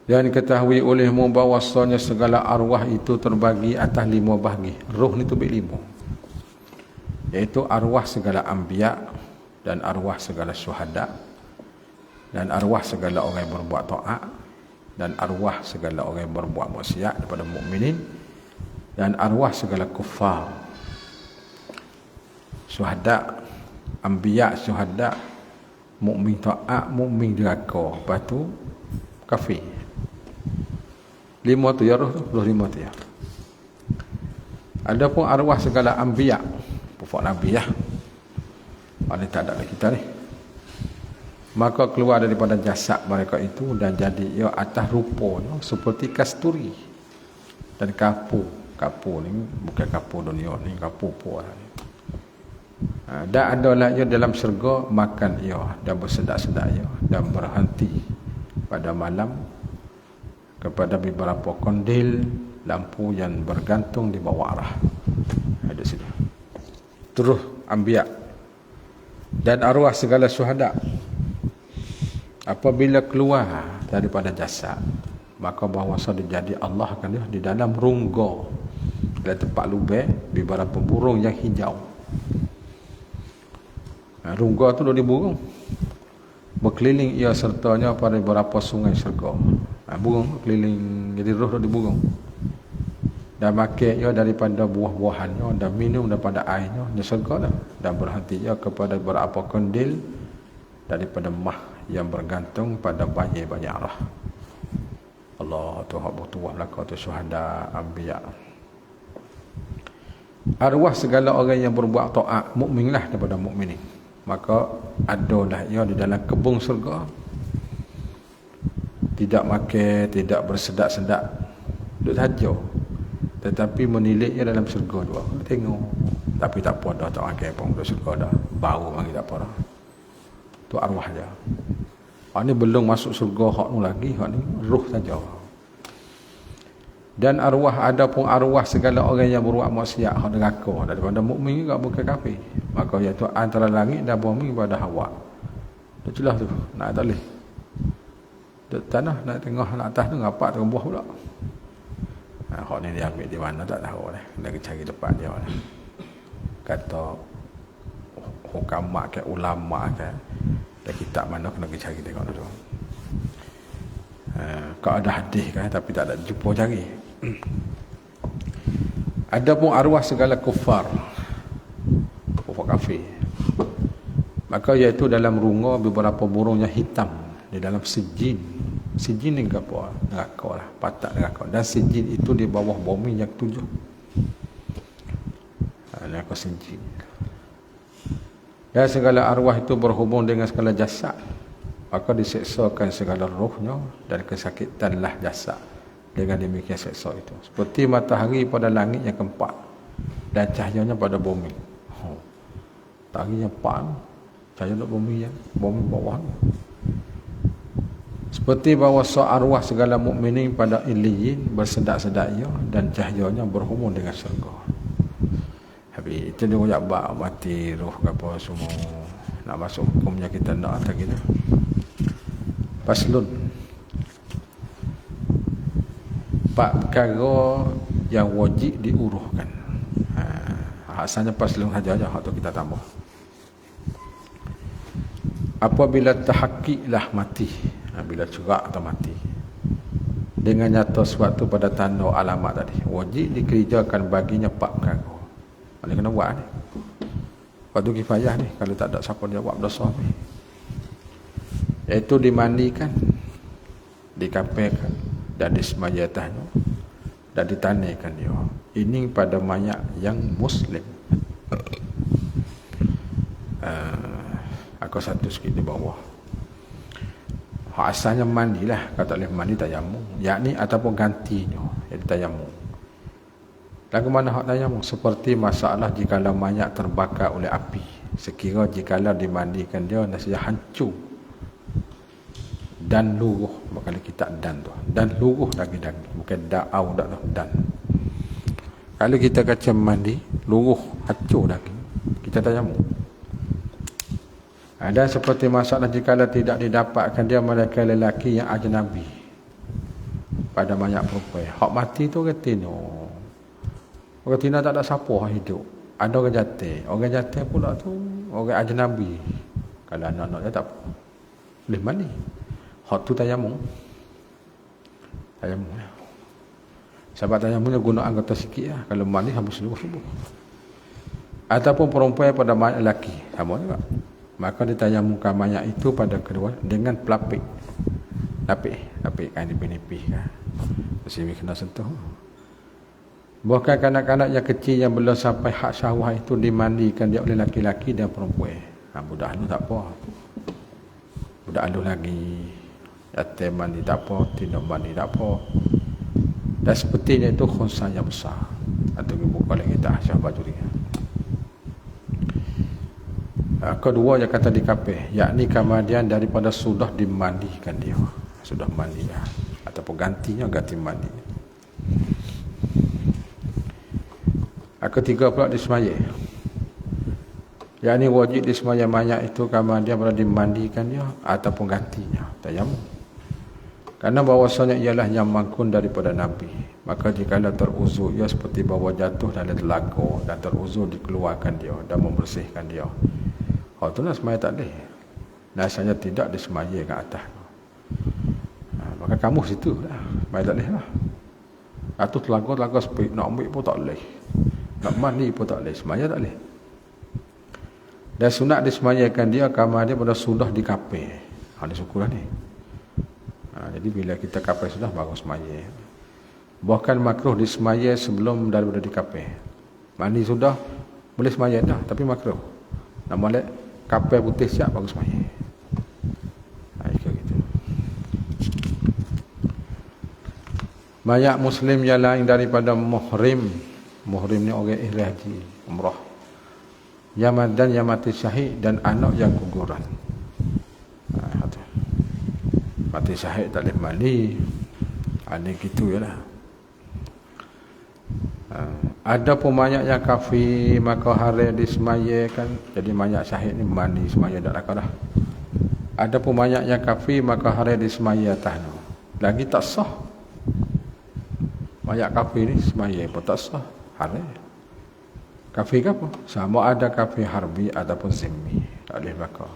Dan ketahui olehmu bahawasanya segala arwah itu terbagi atas 5 bahagi. Roh ni tu 5. Iaitu arwah segala anbiya, dan arwah segala syuhada, dan arwah segala orang yang berbuat taat, dan arwah segala orang yang berbuat maksiat daripada mukminin, dan arwah segala kufar. Syuhada, anbiya, syuhada, mukmin taat, mukmin neraka, lepas tu kafir. 5 tu ya, roh tu 25 tu ya. Adapun arwah segala anbiya, pufak nabi ya. Ini tak ada lagi kita ni. Maka keluar daripada jasad mereka itu dan jadi ia atas rupanya seperti kasturi dan kapu. Kapu ni bukan kapu dunia ni, kapu puan. Dan adalah ia dalam syurga makan ia dan bersedak-sedak ia dan berhenti pada malam kepada beberapa kondil lampu yang bergantung di bawah arah. Ada sini. Terus anbiya dan arwah segala syuhada apabila keluar daripada jasad, maka bahawasa dia jadi Allah akan dia di dalam rungga, dalam tempat lubang beberapa burung yang hijau. Rungga tu di burung berkeliling ia sertanya pada beberapa sungai syurga. Burung keliling, jadi roh di burung. Dan makan ia daripada buah-buahannya dan minum daripada airnya di syurga dah. Dan berhenti ia kepada beberapa kondil daripada mah yang bergantung pada banyak-banyak arah. Allah Tuhan bertuah belaka tu syuhada anbiya. Arwah segala orang yang berbuat taat, mukminlah daripada mukminin. Maka adalah ia di dalam kebun syurga. Tidak makan, tidak bersedak-sedak, duduk saja. Tetapi meniliknya dalam syurga juga. Tengok. Tapi tak apa dah, tak makan pun duduk syurga dah. Bau lagi tak apa dah. Itu arwah dia. Hak ni belum masuk syurga hak ni lagi, hak ni roh saja. Dan arwah, ada pun arwah segala orang yang berbuat maksiat, hak neraka daripada mukmin juga bukan kafir. Maka iaitu antara langit dan bumi pada Hawa. Dah jelas tu, nak tak boleh. Dek tanah nak tengah nak atas tu ngapak terbuah pula. Hak ni dia ambil di mana tak tahu dah. Kena cari tempat dia lah. Kata hukama ke ulama ke, dah kitab mana kena cari tengok dulu. Kau ada hadis kan, tapi tak ada jumpa cari. Ada pun arwah segala kufar, kufar kafir. Maka iaitu dalam runga beberapa burung yang hitam di dalam sijin. Sijin ni apa? Neraka lah, patak neraka. Dan sijin itu di bawah bumi yang 7. Neraka sijin. Dan segala arwah itu berhubung dengan segala jasad, maka diseksakan segala rohnya dan kesakitanlah jasad dengan demikian seksa itu. Seperti matahari pada langit yang keempat dan cahayanya pada bumi. Matahari yang empat, cahaya untuk bumi yang bawah. Seperti bahawa arwah segala mukminin pada Iliyin bersedak-sedak ia dan cahayanya berhubung dengan syurga. Habis itu dia banyak bab mati roh ke apa semua. Nak masuk hukumnya kita nak tak kita. Paslun. Bab perkara yang wajib diuruhkan. Asalnya paslun saja hak tu kita tambah. Apabila tahqiqlah mati, bila cerak atau mati dengan nyata suatu pada tanda alamat tadi, wajib dikerjakan baginya 4 perkara. Mana kena buat ni? Fardu kifayah ni, kalau tak ada siapa dia buat dosa ni. Iaitu dimandikan, dikafirkan dan disemaya atasnya dan ditanikan dia. Ini pada mayat yang muslim. Aku satu sikit di bawah. Hak asalnya mandilah, kalau tak boleh mandi tayamum, yakni ataupun gantinya iaitu tayamum. Lagu mana hak tayamum? Seperti masalah jikalau mayat terbakar oleh api, sekira jikalau dimandikan dia nasihat hancur dan luruh, bakal kita dan tu, dan luruh daging-daging, bukan da'au dak tu, dan kalau kita kaca mandi luruh hancur daging, kita tayamum. Dan seperti masalah jikalau tidak didapatkan dia mereka lelaki yang ajnabi pada mayat perempuan, hak mati tu orang tino, orang tino tak ada siapa hidup, ada orang jatuh pula tu orang ajnabi. Kalau anak-anak dia tak boleh mandi, hak tu tayamum. Sebab tayamumnya guna anggota sikit lah. Kalau mandi habis subuh. Ataupun perempuan pada mayat lelaki sama juga, maka ditayamumkan mayat itu pada kedua dengan pelapik. Lapik kain nipis kan. Mesti kena sentuh. Bahkan kanak-kanak yang kecil yang belum sampai hak syahwah itu dimandikan dia oleh laki-laki dan perempuan. Budak anu tak apa. Budak anu lagi yatim mandi tak apa, tindak mandi tak apa. Dan sepertinya itu khunsa yang besar. Atau buka lagi tak syahwah baju dia. Kedua yang kata dikafir, yakni kemudian daripada sudah dimandikan dia, sudah mandi dah, ataupun ganti mandi. Ketiga pula disemaya, yakni wajib disemaya mayat itu kemudian pada dimandikan dia ataupun gantinya tayamum. Karena bahawasanya ialah yang mangkun daripada Nabi, maka jikalau teruzur ia seperti bahawa jatuh dalam telaga dan teruzur dikeluarkan dia dan membersihkan dia. Oh tu nak semaya tak boleh. Nasanya tidak disemaya ke atas. Maka kamu situ lah. Semaya tak boleh lah. Atau telaga sepik nak ambil pun tak boleh. Nak mandi pun tak boleh. Semaya tak boleh. Dan sunat disemayakan dia kamar dia pada sudah dikafir. Dia syukurlah ni. Jadi bila kita kafir sudah baru semaya. Bahkan makruh disemaya sebelum daripada dikafir. Mandi sudah boleh semaya dah, tapi makruh. Nak molek kapal putih siap baru semaya. Gitu. Mayat muslim yang lain daripada muhrim. Muhrim ni orang ihram haji, umrah. Dan yang mati syahid dan anak yang guguran. Mati syahid tak boleh mandi. Ini gitu je lah. Ada pun mayat yang kafir maka hari disemayakan. Jadi mayat syahid ni mandi semaya dak lakar dah. Ada pun mayat yang kafir maka hari disemaya atasnya. Lagi tak sah. Mayat kafir ni semaya pun tak sah. Hari kafir ke apa? Sama ada kafir harbi ataupun zimmi. Tak boleh bakar.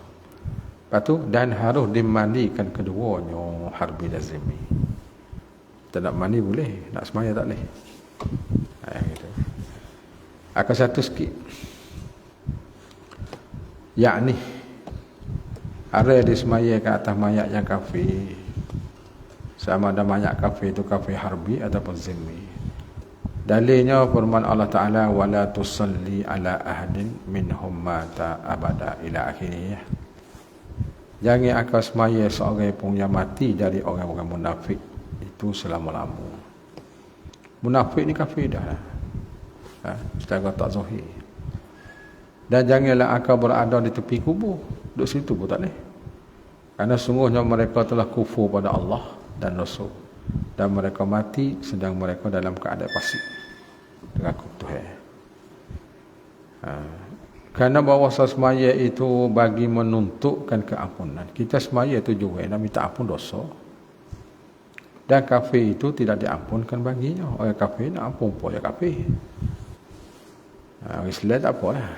Lepas tu dan harus dimandikan keduanya, harbi dan zimmi. Tak nak mandi boleh, nak semaya tak boleh. Gitu. Akan satu sikit, yakni hari disemaya ke atas mayat yang kafir sama ada banyak kafir itu kafir harbi ataupun zimmi. Dalilnya firman Allah Ta'ala, wala tusalli ala ahadin minhum mata abada ila akhirih. Jangan akan semaya seorang pun yang mati dari orang-orang munafik itu selama-lama. Munafik ni kafir dah lah. Secara tak zahir. Dan janganlah akan berada di tepi kubur. Duduk situ pun tak boleh. Kerana sungguhnya mereka telah kufur pada Allah dan Rasul. Dan mereka mati sedang mereka dalam keadaan fasik. Dengan Tuhan. Kerana bahawa semaya itu bagi menuntukkan keampunan. Kita semaya itu juga nak minta ampun dosa. Dan kafir itu tidak diampunkan baginya. Orang kafir nak ampun pun dia kafir. Orang Islam tak apa lah.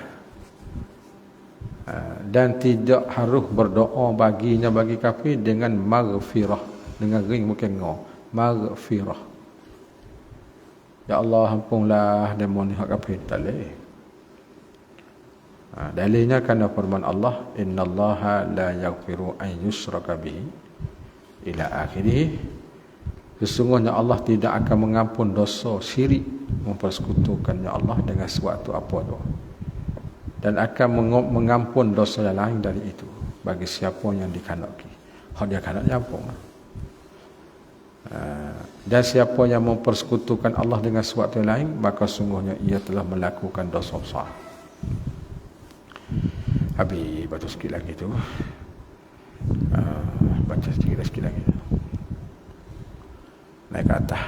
Dan tidak harus berdoa baginya bagi kafir dengan maghfirah. Dengan ring bukan ngah. Maghfirah. Ya Allah ampunlah demon ni hak kafir tak boleh. Dalilnya kerana firman Allah, innallaha la yaghfiru an yushraka bihi ila akhirih. Sesungguhnya Allah tidak akan mengampun dosa syirik, mempersekutukannya Allah dengan sesuatu apa tu, dan akan mengampun dosa yang lain dari itu bagi siapa yang dikehendaki. Hak dia kehendaknya ampun. Dan siapa yang mempersekutukan Allah dengan sesuatu yang lain, maka sungguhnya ia telah melakukan dosa besar. Habis baca sikit lagi tu. Baca sikit lagi. Naik ke atas.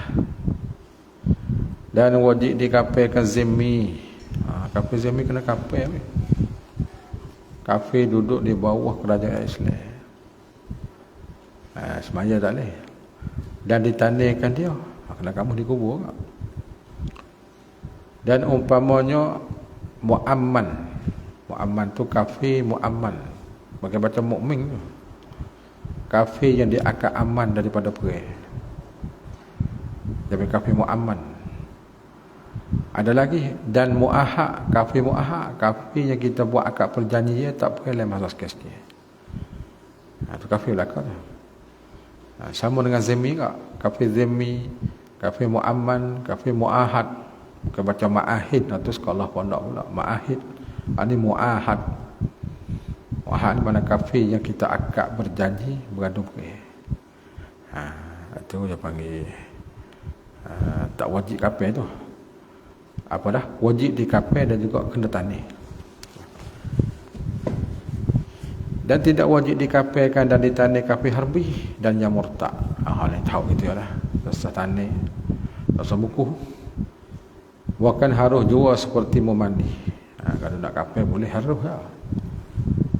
Dan wajib dikafirkan zimmi. Kafir zimmi kena kafir. Kafir duduk di bawah kerajaan Islam. Semaya tak boleh. Dan ditandingkan dia, kena kamu dikubur tak? Dan umpamanya mu'amman tu kafir mu'amman, bagi macam mukmin tu, kafir yang dia akan aman daripada perang, jadi kafir mu'amman. Ada lagi, dan mu'ahad, kafir mu'ahad, kafir yang kita buat akad perjanjian tak boleh masa sikit-sikit. Itu kafir belakang tu. Sama dengan zimmi tak? Kafir zimmi, kafir mu'amman, kafir mu'ahad. Bukan baca ma'ahid, itu sekolah pondok pula. Ma'ahid, ini mu'ahad. Mu'ahad mana kafir yang kita akad berjanji bergaduh perang. Itu dia panggil tak wajib kafir tu. Apa dah? Wajib di kafir dan juga kena tanding. Dan tidak wajib dikafirkan dan ditanding kafir harbi dan yang murtad. Ni tahu gitu ya lah. Rasa tanding, rasa buku. Bukan harus jua seperti memandi. Kalau nak kafir boleh harus lah.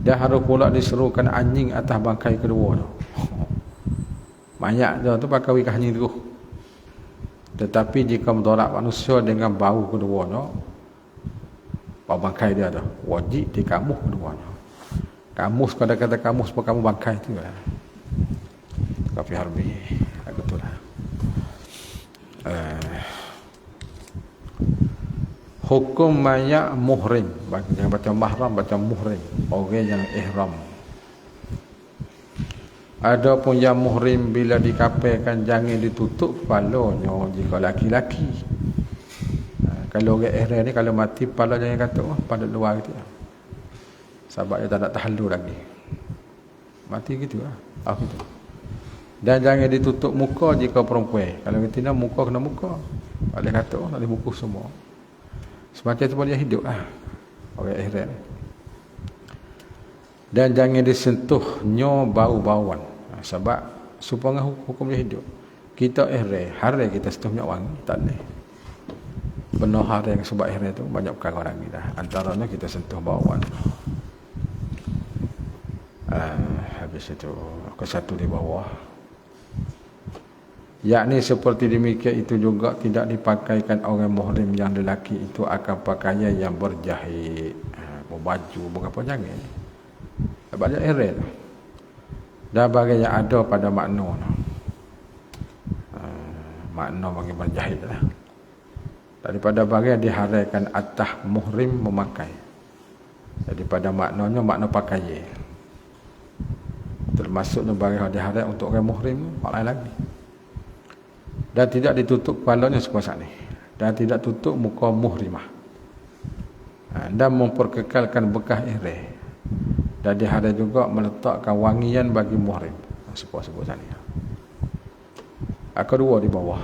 Dan harus pula diserukan anjing atas bangkai kedua tu. Banyak tu pakai wikah anjing tu. Tetapi jika mendorak manusia dengan bau keduanya, bau bangkai dia tu, wajib dikamuh keduanya. Kamus, kata-kata kamus pun kamu bangkai tu lah. Kafir harbi. Betul lah. Hukum mayat muhrim. Jangan baca mahram, baca muhrim. Orang yang ihram. Ada pun yang muhrim bila dikafirkan jangan ditutup kepalanya jika laki-laki. Kalau orang ihram ni kalau mati kepala jangan kata pada luar gitu. Sebab dia tak nak tahallul lagi. Mati gitu lah. Gitu. Dan jangan ditutup muka jika perempuan. Kalau betina muka kena muka. Boleh kata boleh buku semua. Semacam tu boleh hidup lah. Orang ihram. Dan jangan disentuhnya bau-bauan. Sebab supaya hukum dia hidup. Kita ihram, hari kita sentuh minyak wangi, tak boleh. Benar hari yang sebab ihram tu banyak perkara lagi dah. Antaranya kita sentuh bauan. Habis itu ke satu di bawah, yakni seperti demikian itu juga tidak dipakaikan orang muhrim yang lelaki itu akan pakaian yang berjahit, berbaju, berapa jangan. Banyak ihram dan bagian yang ada pada makna makna bagi berjahit lah. Daripada bagian diharaikan atas muhrim memakai. Jadi pada maknanya makna pakaian. Termasuknya barang diharam untuk orang muhrim, hak lain lagi. Dan tidak ditutup kepalanya sekuasa ni. Dan tidak tutup muka muhrimah. Dan memperkekalkan bekas ihram. Dan dia ada juga meletakkan wangian bagi muhrim. Sepuas-sepuas ni. Kedua di bawah.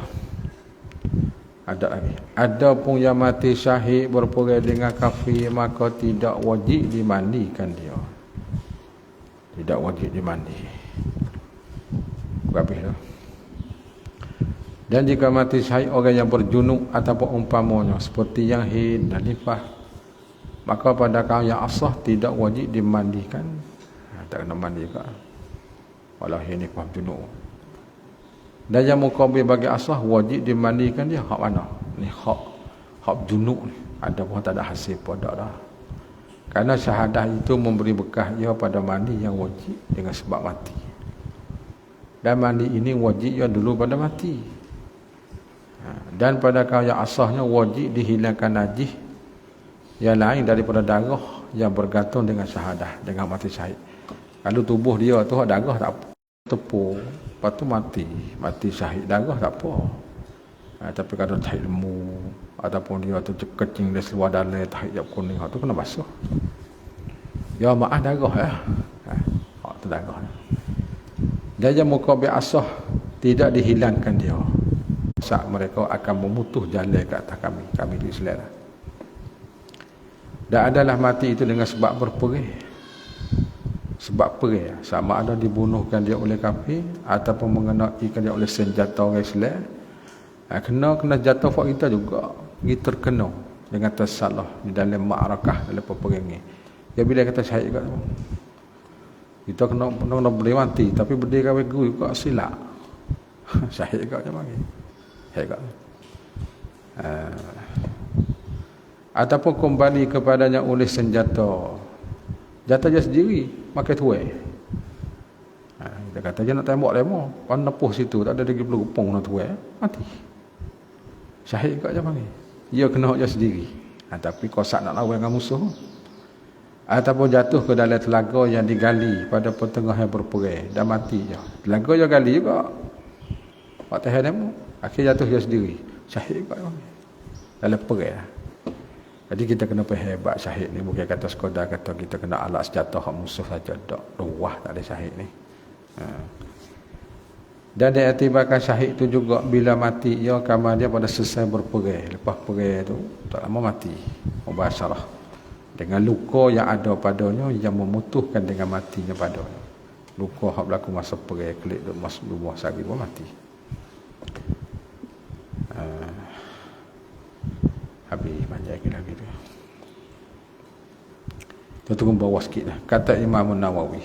Ada lagi. Ada pun yang mati syahid berperang dengan kafir, maka tidak wajib dimandikan dia. Tidak wajib dimandi. Habis dah. Dan jika mati syahid orang yang berjunub ataupun umpamanya seperti yang haid dan nifas, maka pada kaum yang asah tidak wajib dimandikan. Tak kena mandi juga. Walau haid nifas junub. Dan yang mukabil bagi asah wajib dimandikan dia. Hak mana? Ni hak junub ni. Ada pun tak ada hasil pun tak dah. Kerana syahadah itu memberi bekas ia pada mandi yang wajib dengan sebab mati. Dan mandi ini wajib ia dulu pada mati. Dan pada kaum yang asahnya wajib dihilangkan najis yang lain daripada darah yang bergantung dengan syahadah, dengan mati syahid. Kalau tubuh dia tu darah tak apa, tepuk, lepas tu mati syahid, darah tak apa. Tapi kalau tahid lemu ataupun dia tu kecing dari seluar dalai tahid jap kuning, tu kena basuh. Ya maaf darah ya. Tu darah. Dan yang mukabil asah tidak dihilangkan dia. Saat mereka akan memutus jalan ke atas kami di Islam. Dan adalah mati itu dengan sebab berperang. Sebab perang, sama ada dibunuhkan dia oleh kafir ataupun mengenaikan dia oleh senjata orang Islam. Kena jatuh fak kita juga. Kita terkena dengan tersalah di dalam ma'rakah, dalam peperangan. Ya bila kata syahid kat tu. Kita kena boleh mati tapi berdiri kawin guru juga silap. Syahid kat macam mana? Ataupun kembali kepadanya oleh senjata dia sendiri makan tuai. Dia kata dia nak tembak lemo, pan nepuh situ tak ada lagi perlu gepong nak tuai, mati. Syahid kat macam mana? Dia kena dia sendiri. Tapi kosak nak lawan dengan musuh. Ataupun jatuh ke dalam telaga yang digali pada pertengahan berperang dan mati je. Telaga dia gali juga. Waktu hadam akhir jatuh dia sendiri. Syahid kat mana? Dalam perang. Jadi kita kena hebat syahid ni, bukan kata sekadar kata kita kena alat senjata hak musuh saja, tak luah tak ada syahid ni. Dan diiktibarkan syahid tu juga bila mati ia kamar dia pada selesai berperang. Lepas perang tu tak lama mati mubasyarah dengan luka yang ada padanya yang memutuhkan dengan matinya padanya. Luka hak berlaku masa perang kelik duk masuk rumah sehari pun mati. Habis panjang lagi tu. Kita tunggu bawah sikit lah. Kata Imam Nawawi.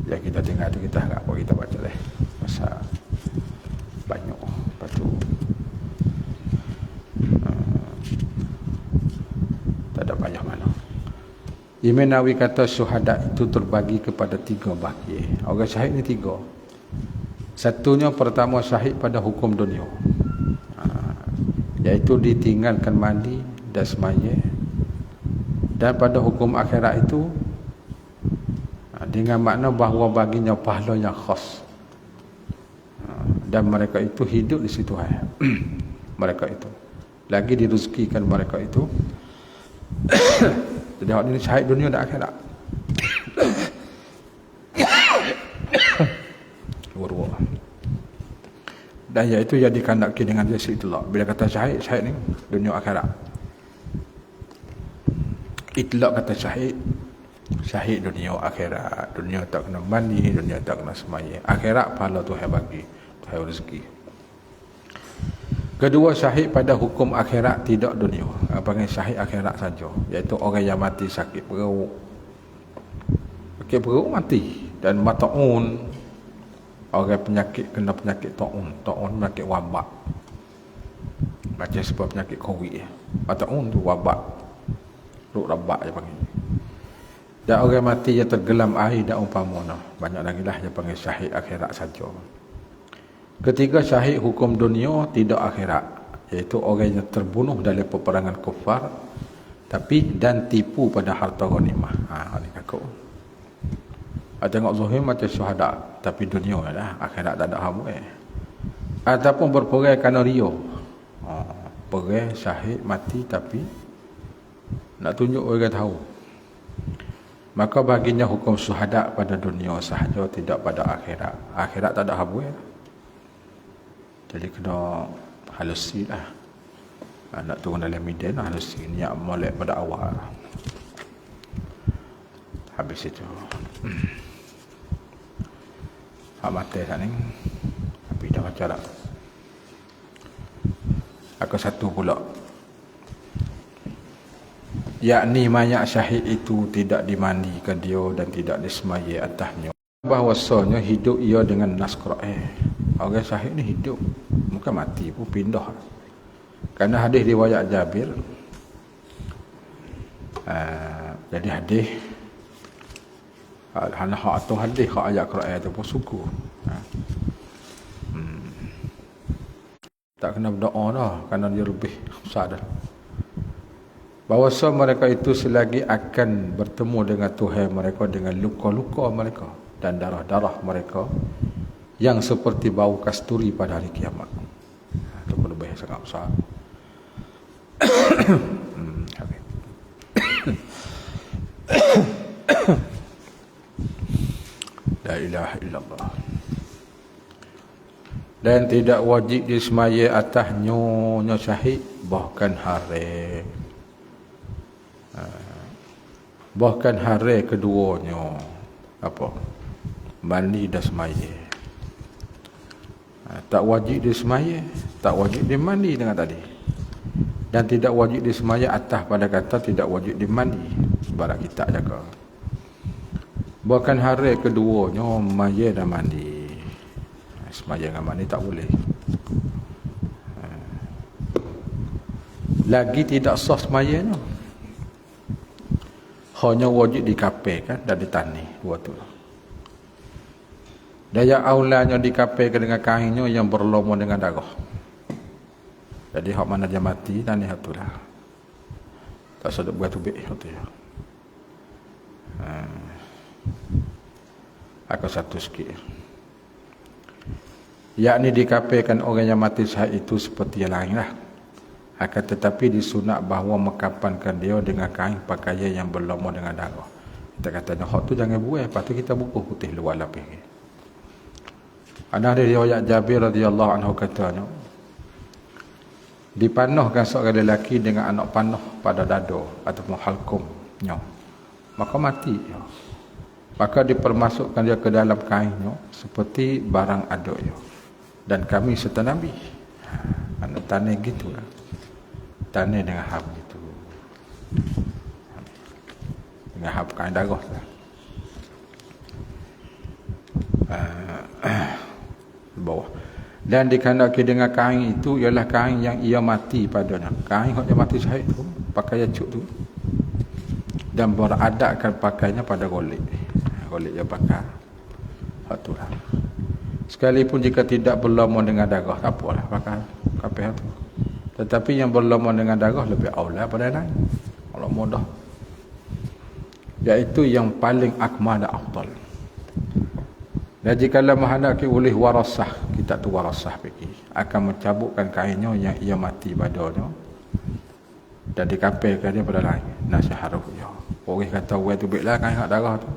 Yang kita tengok tu kita harap kita baca lah. Masa banyak. Lepas tu tak ada banyak mana. Imam Nawawi kata syuhada itu terbagi kepada 3 bahagian. Orang syahid ni 3. Satunya pertama syahid pada hukum dunia. Iaitu ditinggalkan mandi dan semaya. Dan pada hukum akhirat itu dengan makna bahawa baginya pahala yang khas. Dan mereka itu hidup di situ. Mereka itu lagi direzekikan mereka itu. Jadi orang ini syahid dunia dan akhirat. Dua-dua. Dan iaitu yang dikandaki dengan dia itlaq. Bila kata syahid ni dunia akhirat. Itlaq kata syahid dunia akhirat. Dunia tak kena mandi, dunia tak kena semaya. Akhirat pahala Tuhan bagi, Tuhan rezeki. Kedua, syahid pada hukum akhirat tidak dunia. Panggil syahid akhirat saja, iaitu orang yang mati sakit perut. Sakit perut mati dan mata'un. Orang penyakit kena penyakit ta'un penyakit wabak. Macam sebab penyakit COVID. Mata'un tu wabak. Ruk rabak dia panggil. Dan orang mati yang tergelam air dan umpamanya. Banyak lagi lah yang panggil syahid akhirat saja. Ketiga, syahid hukum dunia tidak akhirat. Iaitu orang yang terbunuh dalam peperangan kufar tapi dan tipu pada harta ghanimah. Ini kakak. Tengok Zuhim macam syuhada, tapi dunia lah, akhirat tak ada hamu. Ataupun berperai kerana ria. Perai, syahid, mati tapi nak tunjuk orang tahu. Maka baginya hukum syuhada pada dunia sahaja, tidak pada akhirat. Akhirat tak ada habis. Jadi kena halusi lah. Nak turun dalam medan halusi. Niat molek pada awal. Habis itu. Hak mati tak ni. Tapi dah baca tak. Aku satu pula. Yakni mayat syahid itu tidak dimandikan dia dan tidak disemayai atasnya. Bahawasanya hidup ia dengan nas Quran. Orang syahid ni hidup. Bukan mati pun pindah. Kerana hadis riwayat Jabir. Jadi hadis. Hak atau hadis hak ayat Quran itu pun suku. Tak kena berdoa dah. Kerana dia lebih besar dah. Bahawasa mereka itu selagi akan bertemu dengan Tuhan mereka dengan luka-luka mereka dan darah-darah mereka yang seperti bau kasturi pada hari kiamat. Itu pun lebih sangat besar. La ilaha illallah. Dan tidak wajib disemayai atas nyonya syahid bahkan hari. Bahkan hari keduanya apa? Mandi dan semayai. Tak wajib disemayai, tak wajib dimandi dengan tadi. Dan tidak wajib disemayai atas pada kata tidak wajib dimandi. Barat kita jaga. Bahkan hari keduanya mayai dan mandi. Semayai dengan mandi tak boleh. Lagi tidak sah semayainya. Hanya wajib dikapirkan dan ditani. Dua tu. Daya aulanya dikapirkan dengan kainnya yang berlumur dengan darah. Jadi hak mana dia mati, tani hak tu lah. Tak sedap buat tubik hak tu ya. Aku satu sikit. Yakni dikapirkan orang yang mati syahid itu seperti yang lain lah. Akan tetapi disunat bahawa mengkapankan dia dengan kain pakaian yang berlumur dengan darah. Kita katanya hak tu jangan buat, lepas tu kita bukuh putih luar lapis. Ada riwayat Jabir radhiyallahu anhu katanya, dipanahkan seorang lelaki dengan anak panah pada dada ataupun halkumnya, maka mati ya. Maka dipermasukkan dia ke dalam kainnya seperti barang aduknya. Dan kami serta Nabi. Anak tanah gitu lah. Tanah dengan hab gitu. Dengan hab kain darah lah. Bawah. Dan dikandaki dengan kain itu ialah kain yang ia mati padanya. Kain yang mati syahid tu, pakai cuk tu. Dan beradakkan pakainya pada golik. Golik yang bakar. Hak tu lah. Sekalipun jika tidak berlumur dengan darah, tak apalah pakai kapih tu. Tetapi yang berlumur dengan darah lebih aula pada lain. Kalau mudah. Iaitu yang paling akmal dan afdal. Dan jikalau menghendaki oleh warasah, kita tu warasah pergi, akan mencabutkan kainnya yang ia mati padanya dan dikapirkan dia pada lain. Nasihat haruh ya. Orang kata orang tu baiklah kain hak darah tu.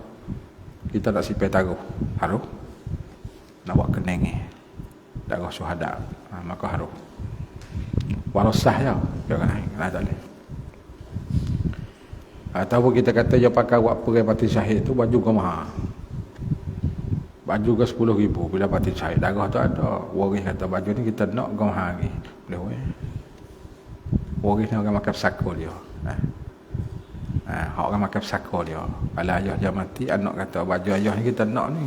Kita tak sipai taruh. Haruh. Nak buat kening darah syuhada. Maka haruh. Warasah ya. Jangan lain. Tak boleh. Ataupun kita kata dia pakai buat perai mati syahid tu baju ke mahal. Baju ke 10,000 bila mati syahid. Darah tu ada. Waris kata baju ni kita nak ke mahal lagi. Boleh weh. Waris ni orang makan pesako dia. Orang makan pesako dia. Kalau ayah dia mati, anak kata baju ayah ni kita nak ni.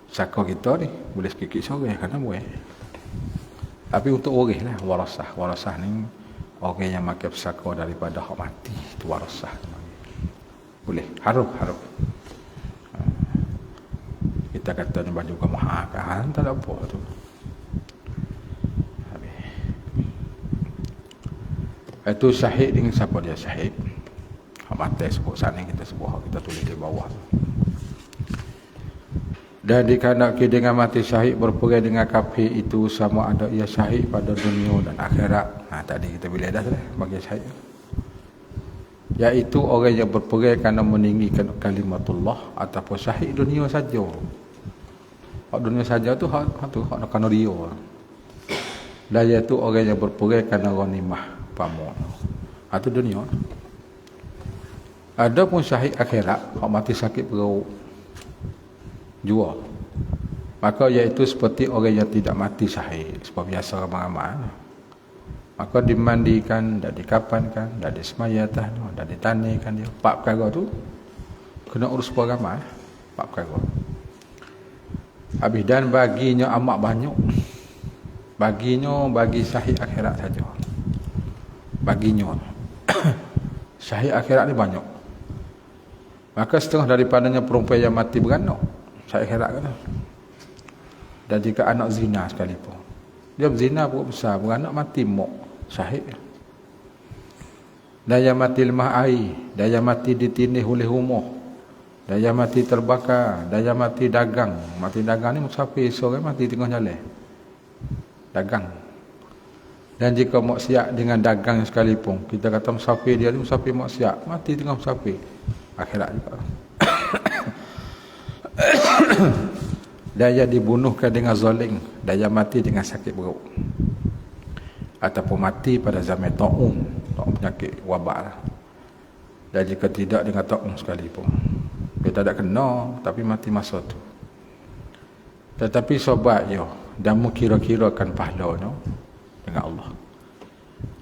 Pesako kita ni boleh sikit-sikit sore kerana boleh. Tapi untuk waris lah. Warasah. Warasah ni orang yang makan pesako daripada hak mati. Itu warasah. Boleh. Haruh. Kita kata ni baju ke mahal kan. Tak ada apa tu. Habis. Itu syahid dengan siapa dia syahid? Hak mati sebut sana kita sebut. Kita tulis di bawah tu. Dan dikandaki dengan mati syahid berperang dengan kafir itu sama ada ia syahid pada dunia dan akhirat. Tadi kita bila dah bagi syahid, iaitu orang yang berperang kerana meninggikan kalimatullah ataupun syahid dunia saja. Hak dunia saja tu hak nak kena dia. Dan iaitu orang yang berperang kerana ghanimah pamun. Itu dunia. Ada pun syahid akhirat, hak mati sakit perut jua. Maka iaitu seperti orang yang tidak mati syahid, sebab biasa ramai-ramai. Maka dimandikan dan dikapankan dan disemayatah dan ditanikan dia. 4 perkara tu kena urus ramai. 4 perkara. Habis dan baginya amat banyak. Baginya bagi syahid akhirat saja. Baginya syahid akhirat ni banyak. Maka setengah daripadanya perempuan yang mati beranak, syahid akhirat kata. Dan jika anak zina sekalipun, dia berzina perut besar, beranak mati mok, syahid. Dan yang mati lemah air, dan yang mati ditindih oleh rumah, dan yang mati terbakar, dan yang mati dagang. Mati dagang ni musafir, seorang mati tengah jalan dagang. Dan jika maksiat dengan dagang sekalipun, kita kata musafir dia ni musafir maksiat, mati tengah musafir, akhirat juga. Dan yang dibunuhkan dengan zalim, dan yang mati dengan sakit perut, ataupun mati pada zaman ta'un penyakit wabak. Dan jika tidak dengan ta'un sekalipun, dia tak ada kena tapi mati masa tu. Tetapi sobat yo, dan mengkira-kirakan pahalanya dengan Allah.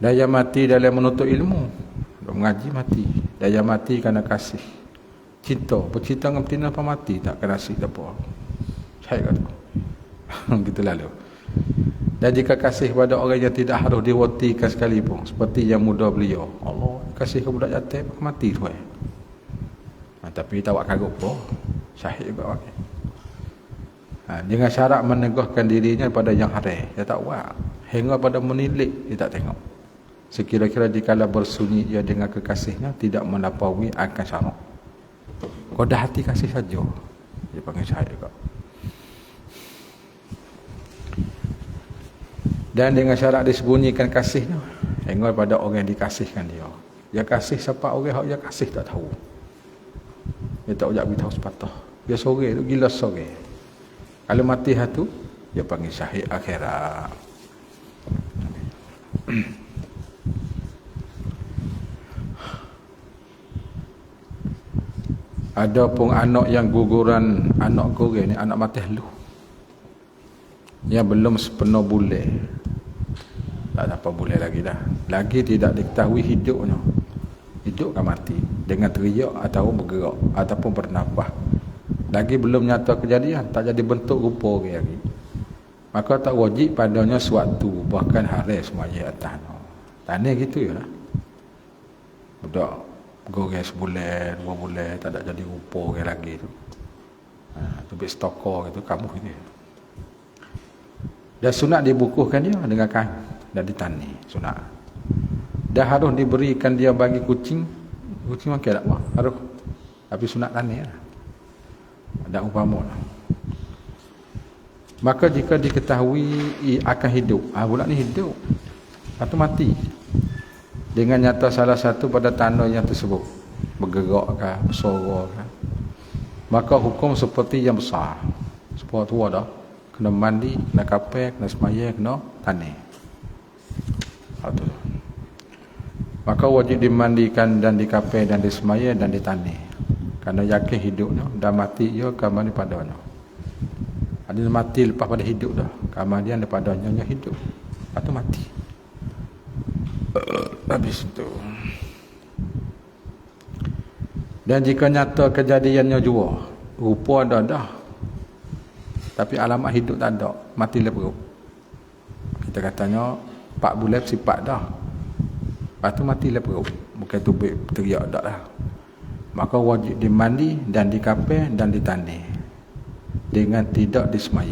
Dan yang mati dalam menuntut ilmu, mengaji mati. Dan yang mati kerana kasih, cinta, bercinta dengan betina apa mati tak kena kasih tak apa. Saya kata gitu lalu. Dan jika kasih kepada orang yang tidak harus diwatikan sekalipun, seperti yang muda beliau, Allah kasih ke budak yatim mati tu tapi tak buat kaguk pun syahid juga. Dengan syarat menegahkan dirinya pada yang haram, dia tak buat. Hingga pada menilik, dia tak tengok. Sekira-kira dikala bersunyi ia dengan kekasihnya, tidak melampaui akan syarat. Kau dah hati kasih saja, dia panggil syahid juga. Dan dengan syarat disembunyikan kasihnya, hingga pada orang yang dikasihkan dia. Dia kasih siapa orang yang kasih tak tahu. Dia tak ujak beritahu sepatah. Dia sore tu gila sore. Kalau mati hatu, dia panggil syahid akhirat. Ada pun anak yang guguran, anak goreng ni, anak mati lu, yang belum sepenuh bulan, tak ada apa bulan lagi dah, lagi tidak diketahui hidupnya, hidup kan mati, dengan teriak atau bergerak ataupun bernafas, lagi belum nyata kejadian, tak jadi bentuk rupa orang lagi, maka tak wajib padanya suatu, bahkan hari semaya atas. Tanya gitu ya lah. Budak goreng sebulan, 2 bulan, tak ada jadi rupa orang lagi tu. Tu bit stokor gitu, kamu gitu. Dan sunat dibukuhkan dia dengan kain dan ditani, sunat. Dah harus diberikan dia bagi kucing. Kucing makan tak mah? Harus. Tapi sunat tani lah. Ada umpama lah. Maka jika diketahui akan hidup, budak ni hidup atau mati, dengan nyata salah satu pada tanda yang tersebut, bergerak ke, bersuara ke, maka hukum seperti yang besar. Sebab tu ada, kena mandi, kena kapek, kena semaya, kena tani. Maka wajib dimandikan dan dikapek dan disemaya dan ditani, kerana yakin hidupnya, dan mati ia kembali padanya. Ada mati lepas pada hidup dah, kemudian daripada nyonya hidup atau mati. Habis itu. Dan jika nyata kejadiannya juga, rupa ada dah, tapi alamat hidup tak ada, mati lepas. Kita katanya 4 bulan sifat dah, lepas tu mati lepas, bukan tu teriak dah lah. Maka wajib dimandi dan dikapel dan ditani dengan tidak disemai.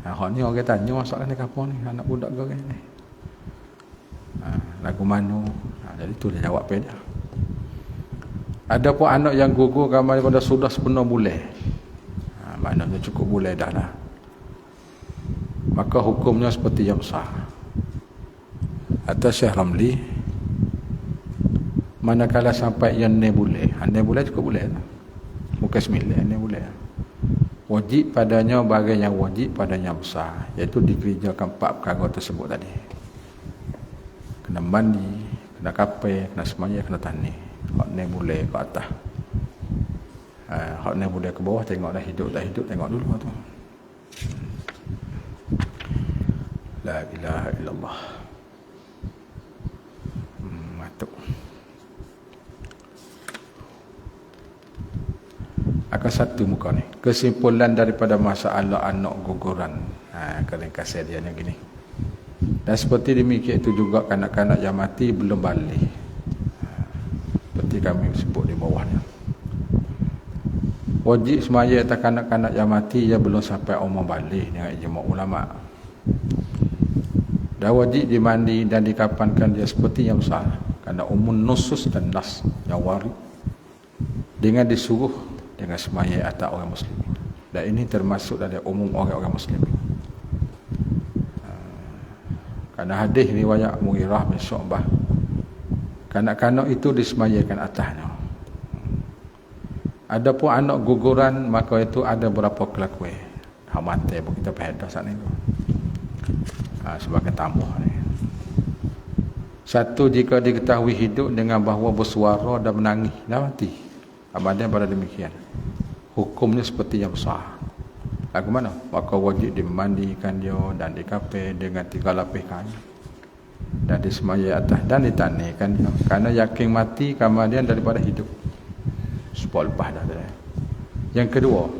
Hak ni orang tanya masalah ni kapan ni, anak budak goreng ni. Lagu mana? Jadi tu dia jawab dia. Ada pun anak yang gugur kembali pada sudah sepenuh bulan. Maknanya cukup boleh dah lah. Maka hukumnya seperti yang sah. Atas Syekh Ramli, manakala sampai yang ni boleh cukup boleh lah. Bukan 9 ni boleh. Wajib padanya bagian yang wajib padanya besar, iaitu dikerjakan 4 perkara tersebut tadi. Kena mandi, kena kapal, kena semaya, kena tani. Hak ni boleh ke atas. Hak ni boleh ke bawah, tengok dah hidup tak hidup, tengok dulu tu. La ilaha illallah. Matuk. Akan satu muka ni. Kesimpulan daripada masalah anak guguran. Keringkasan dia yang gini. Dan seperti demikian itu juga kanak-kanak yang mati belum balik. Seperti kami sebut di bawahnya. Wajib semaya atas kanak-kanak yang mati yang belum sampai umur balik dengan ijma' ulama'. Dan wajib dimandi dan dikapankan dia seperti yang sah. Kerana umum nusus dan nas yang warid. Dengan disuruh dengan semaya atas orang muslim. Dan ini termasuk dari umum orang-orang muslim. Kerana hadis riwayat Mughirah bin Syu'bah, kanak-kanak itu disemayakan atasnya. Adapun anak guguran, maka itu ada berapa kelakuan. Hak mati pun kita pahadah saat ni. Sebagai tambah ni. Satu, jika diketahui hidup dengan bahawa bersuara dan menangis, dah mati. Abadian pada demikian. Hukumnya seperti yang sah. Lagu mana? Maka wajib dimandikan dia dan dikapir dengan 3 lapis kain. Dan disemaya atas dan ditanikan dia. Kerana yakin mati kemudian daripada hidup. Sepuluh lepas dah. Yang kedua,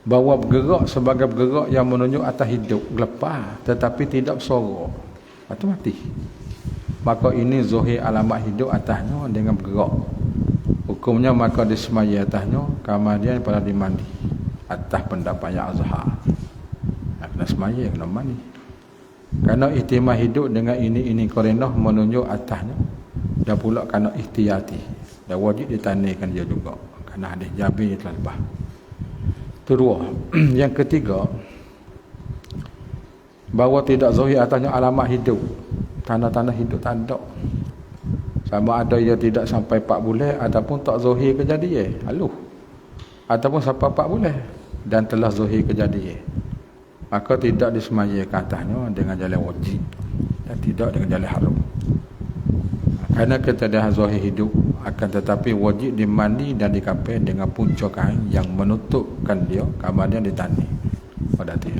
bahawa bergerak sebagai bergerak yang menunjuk atas hidup lepas tetapi tidak bersuara, atau mati. Maka ini zuhir alamat hidup atasnya dengan bergerak. Hukumnya maka disemaya atasnya, kemudian pada dimandi. Atas pendapat yang azhar. Kena semaya, kena mandi. Kerana ihtimam hidup dengan ini korenah menunjuk atasnya. Dan pula kerana ihtiyati. Dan wajib ditanikan dia juga. Kerana hadis Jabir telah lepas. Itu 2. Yang ketiga, bahawa tidak zuhir atasnya alamat hidup. Tanda-tanda hidup tak ada. Sama ada ia tidak sampai 4 bulan ataupun tak zuhir kejadian. Lalu. Ataupun sampai 4 bulan dan telah zuhir kejadian. Maka tidak disemayakan atasnya dengan jalan wajib. Dan tidak dengan jalan haram. Kerana ketiadaan zuhir hidup, akan tetapi wajib dimandi dan dikapir dengan punca kain yang menutupkan dia, kemudian ditani pada dia.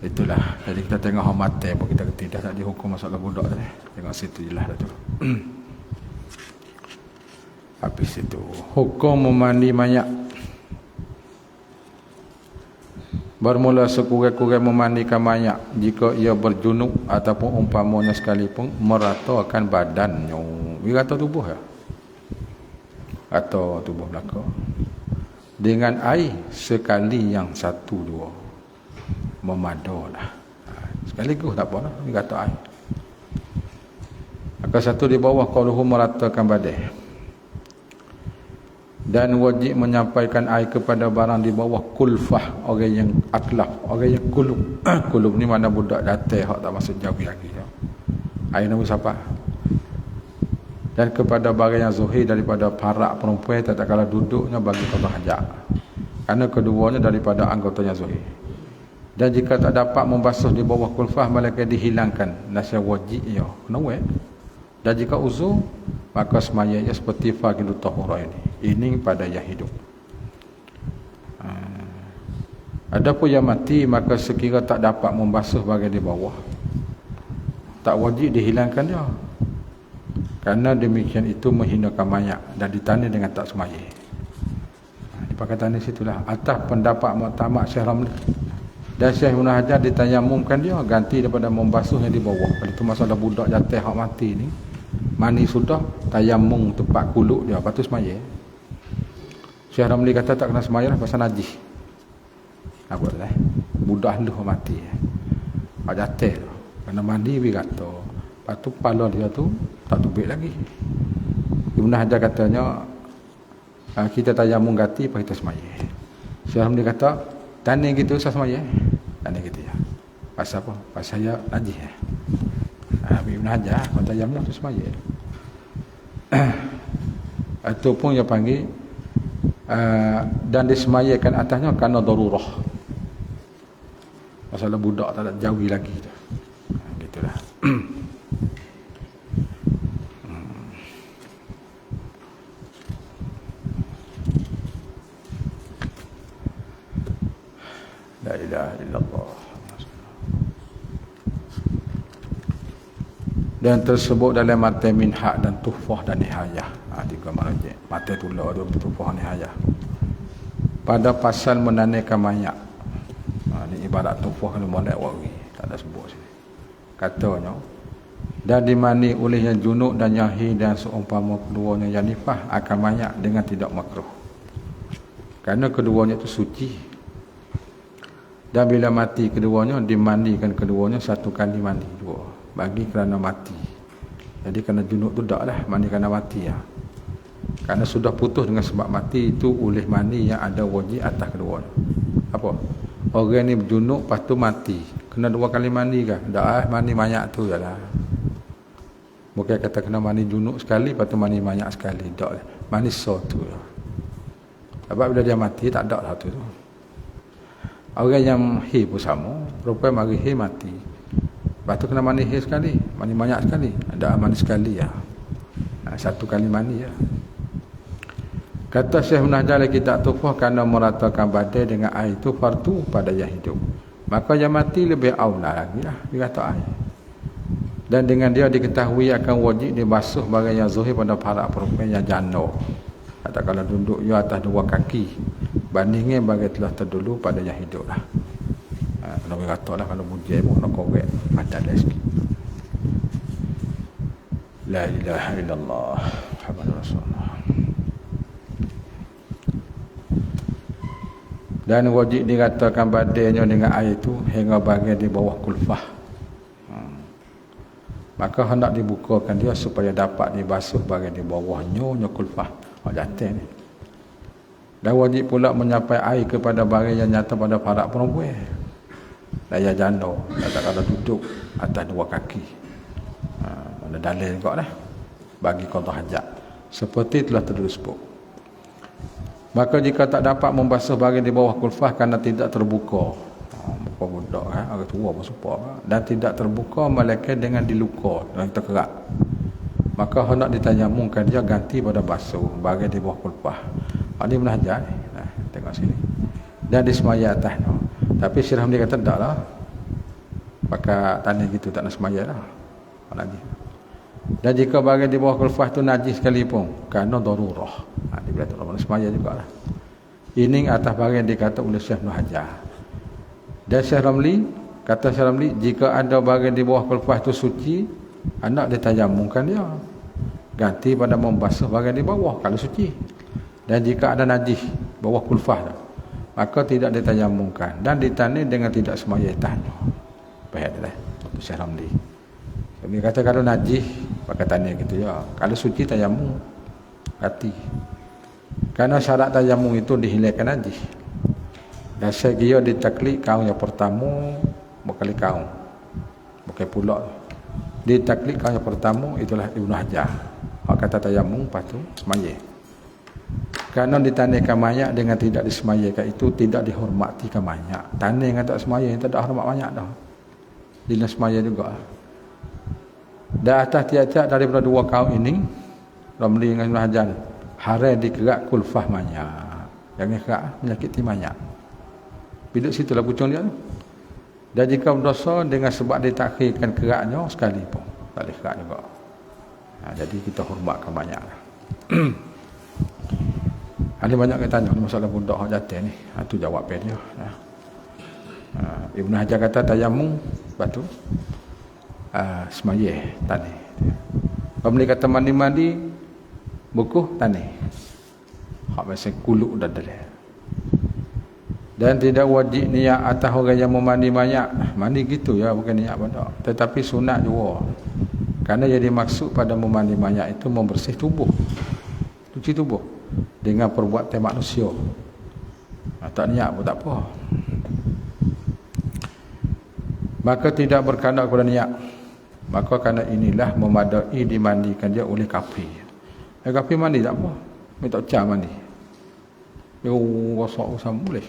Itulah. Jadi kita tengok orang mati pun kita kerti dah tak dihukum masalah budak tadi. Tengok situ jelas dah tu. Habis itu hukum memandi mayat. Bermula sekurang-kurang memandikan mayat jika ia berjunub ataupun umpamanya sekalipun meratakan badannya. Dia kata tubuh ya? Atau tubuh belakang. Dengan air sekali yang 1-2. Memadalah. Sekaligus tak apa lah. Dia kata air. Maka satu di bawah qaluhu meratakan badan. Dan wajib menyampaikan air kepada barang di bawah kulfah, orang yang aklaf, orang yang kulub. Kulub ni mana budak datai hak tak masuk jauh lagi ya. Air nombor siapa? Dan kepada barang yang zuhir daripada parak perempuan tak kala duduknya bagi qada hajat. Kerana keduanya daripada anggotanya zuhir. Dan jika tak dapat membasuh di bawah kulfah, malaikat dihilangkan nasihat wajib ya. Kenapa? Dan jika uzur, maka semayanya seperti faqidu tahura ini. Ini pada yang hidup. Adapun yang mati, maka sekira tak dapat membasuh bahagian di bawah, tak wajib dihilangkan dia. Kerana demikian itu menghinakan mayat dan ditanda dengan tak semaya. Di pakatan di situlah atas pendapat muktamad Syekh Ramli. Dan Syekh Ibn Hajar ditayamumkan dia ganti daripada membasuh yang di bawah. Kalau itu masalah budak jatuh hak mati ni, mani sudah tayamum tempat kuluk dia, lepas tu semaya. Syekh Ramli kata tak kena semaya lah pasal najis. Apa lah? Budak lu mati. Hak jatuh tu. Kena mandi dia kata. Lepas tu kepala dia tu tak tubik lagi. Ibn Hajar katanya kita tayamum ganti apa kita semaya. Syekh Ramli kata tanya gitu usah semaya. Tanya gitu ya. Pasal apa? Pasal saya najis ya. Ibn Hajar kalau tayamum tu semaya. Itu pun dia panggil dan disemayakan atasnya kerana darurah. Masalah budak tak ada jauhi lagi tu. Gitulah. La ilaha illallah. Dan tersebut dalam mata minhak dan tuhfah dan nihayah. Tiga marjah. Mata tulah ada tuhfah nihayah. Pada pasal menanaikan mayat. Ini ibarat tuhfah kalau molek wawi. Tak ada sebut sini. Katanya, dan dimani olehnya junub dan yahi dan seumpama keduanya yang nifah akan mayat dengan tidak makruh. Kerana keduanya itu suci. Dan bila mati keduanya, dimandikan keduanya satu kali mandi dua. Bagi kerana mati. Jadi kerana junub tu tak lah, mandi kerana mati ya. Kerana sudah putus dengan sebab mati, itu oleh mandi yang ada wajib atas kedua. Apa? Orang ni junub lepas tu mati, kena dua kali mandi kah? Tak, mandi mayat tu je lah. Bukan kata kena mandi junub sekali, lepas tu mandi mayat sekali. Tak lah, mandi so tu lah. Sebab bila dia mati, tak ada lah tu. Orang yang hi pun sama, perempuan mari hi mati. Lepas tu kena mandi hi sekali, mandi mayat sekali. Ada mandi sekali ya. Satu kali mandi ya. Kata Syekh Ibn Hajar lagi tak tufah kerana meratakan badai dengan air itu fardu pada yang hidup. Maka yang mati lebih aula lagi lah. Dia kata air. Dan dengan dia diketahui akan wajib dibasuh barang yang zuhir pada para perempuan yang janda. Kata kalau duduk ia atas dua kaki. Bandingnya bagi telah terdulu pada yang hidup lah. Nabi kata lah kalau bujai pun nak korek macam dah sikit. La ilaha illallah Muhammadur Rasulullah. Dan wajib diratakan badannya dengan air itu hingga bagian di bawah kulfah. Maka hendak dibukakan dia supaya dapat dibasuh bagian di bawahnya kulfah. Jatuh ni. Dan wajib pula menyapai air kepada barang yang nyata pada para perempuan. Daya janda, tak ada duduk atas dua kaki. Ada dalil juga lah. Bagi qada hajat. Seperti telah tersebut. Maka jika tak dapat membasuh bagian di bawah kulfah kerana tidak terbuka. Muka budak orang tua pun supaya. Dan tidak terbuka malaikat dengan diluka dan terkerak. Maka hendak ditayamumkan dia ganti pada basuh bagian di bawah kulfah. Ini Ibn Hajar ni. Tengok sini. Dan disemaya atas no. Tapi Syekh Ramli kata tak lah. Pakai tanda gitu tak nak semaya lah. Najis. Dan jika bagian di bawah kulfah tu najis sekalipun kerana darurah. Dia bilang tak nak semaya jugalah. Ini atas bagian dikata oleh Syekh Ibn Hajar. Dan Syekh Ramli, kata Syekh Ramli, jika ada bagian di bawah kulfah tu suci, hendak ditayamumkan dia. Ganti pada membasuh bagian di bawah kalau suci. Dan jika ada najis bawah kulfah tu, maka tidak ditayamumkan dan ditani dengan tidak semaya tanya. Baik dah. Syekh Ramli. Dia kata kalau najis pakai tanya gitu ya. Kalau suci tayamum ganti. Karena syarat tayamum itu dihilangkan najis. Dan saya ditaklid kaum yang pertama berkali kaum. Bukan pula. Ditaklid kaum yang pertama itulah Ibn Hajar. Hak kata tayamum lepas tu semaya. Kerana ditandaikan mayat dengan tidak disemayakan itu tidak dihormatikan mayat. Tandai dengan tak semaya yang tak ada hormat mayat dah. Dia semaya juga. Dan atas tiap-tiap daripada dua kaum ini, Ramli dengan Ibn Hajar, haram dikerak kulfah mayat. Jangan kerak menyakiti mayat. Bila situlah pucung dia tu. Dan jika berdosa dengan sebab ditakhirkan keraknya sekali pun tak boleh kerak juga. Jadi kita hormatkan mayat. Ada banyak yang tanya masalah budak hak jatuh ni. Itu jawab dia. Ibn Hajar kata tayamum, lepas tu semaya tani. Pembeli kata mandi-mandi bukuh tani. Hak masa kuluk dah dalam. Dan tidak wajib niat atas orang yang memandi mayat. Mandi gitu ya, bukan niat pada. Tetapi sunat juga. Kerana jadi maksud pada memandi mayat itu membersih tubuh. Cuci tubuh. dengan perbuatan manusia. Tak niat pun tak apa. Maka tidak berkandak kepada niat. Maka kerana inilah memadai dimandikan dia oleh kafir. Kafir mandi tak apa. Minta cah mandi. Dia rosak usah boleh.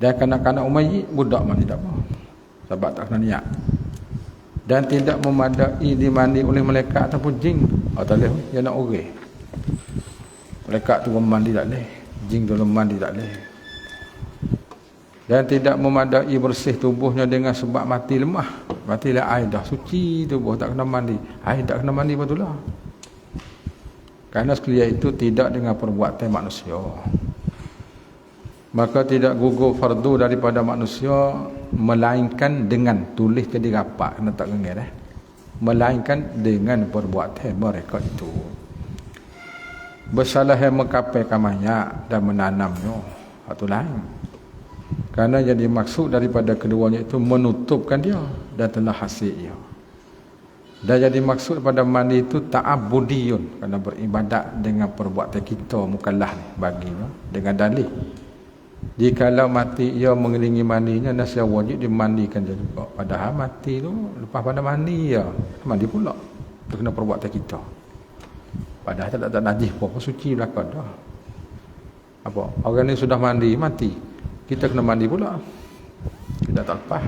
Dan kanak-kanak Umayyid budak mandi tak apa. Sebab tak kena niat. Dan tidak memadai dimandi oleh malaikat ataupun jin. Tak boleh. Dia nak orang. Malaikat tu mandi tak boleh. Jin tu mandi tak boleh. Dan tidak memadai bersih tubuhnya dengan sebab mati lemah. Matilah air dah suci tubuh, tak kena mandi. Air tak kena mandi betul lah. Kerana sekalian itu tidak dengan perbuatan manusia. Maka tidak gugur fardu daripada manusia, melainkan dengan tulis jadi rapat, kena tak ngengel melainkan dengan perbuatan mereka itu. Bersalah yang mengkapaikan banyak dan menanamnya, itu lain. Kerana jadi maksud daripada keduanya itu menutupkan dia dan telah hasil ia. Dan jadi maksud pada mandi itu ta'abudiyun, kerana beribadat dengan perbuatan kita mukallaf ni baginya dengan dalil. Jikalau mati ia mengiringi mandinya, nasihat wajib dimandikan dia juga. Padahal mati tu lepas pada mandi ya, mandi pula. Itu kena perbuatan kita. Padahal tak najis apa suci belakang dah. Apa? Orang ni sudah mandi mati. Kita kena mandi pula. Kita tak lepas.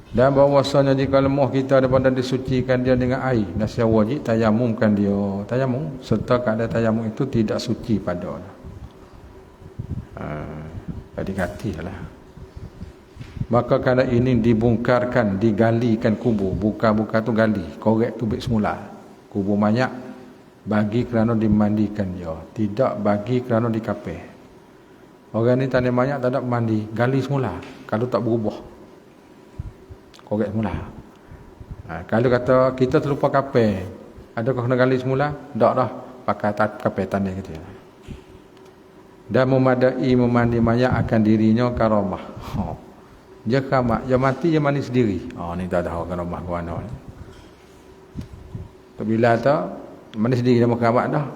Dan bahawasanya jika lemah kita daripada disucikan dia dengan air, nasihat wajib tayamumkan dia. Tayamum serta keadaan tayamum itu tidak suci pada dia. Jadi hati lah. Maka kerana ini dibongkarkan, digalikan kubur. Buka-buka tu gali, korek tu baik semula. Kubur mayat bagi kerana dimandikan dia, tidak bagi kerana dikapir. Orang ni tanda mayat tak ada mandi, gali semula. Kalau tak berubah, korek semula. Kalau kata kita terlupa kapir, adakah kena gali semula? Tak dah, pakai kapir tanda gitu. Dan memadai memandi mayat akan dirinya karamah. Dia kamat, dia mati dia mandi sendiri. Ni tak ada karamah ke mana ni. Bila tak mandi sendiri dia mau kamat dah.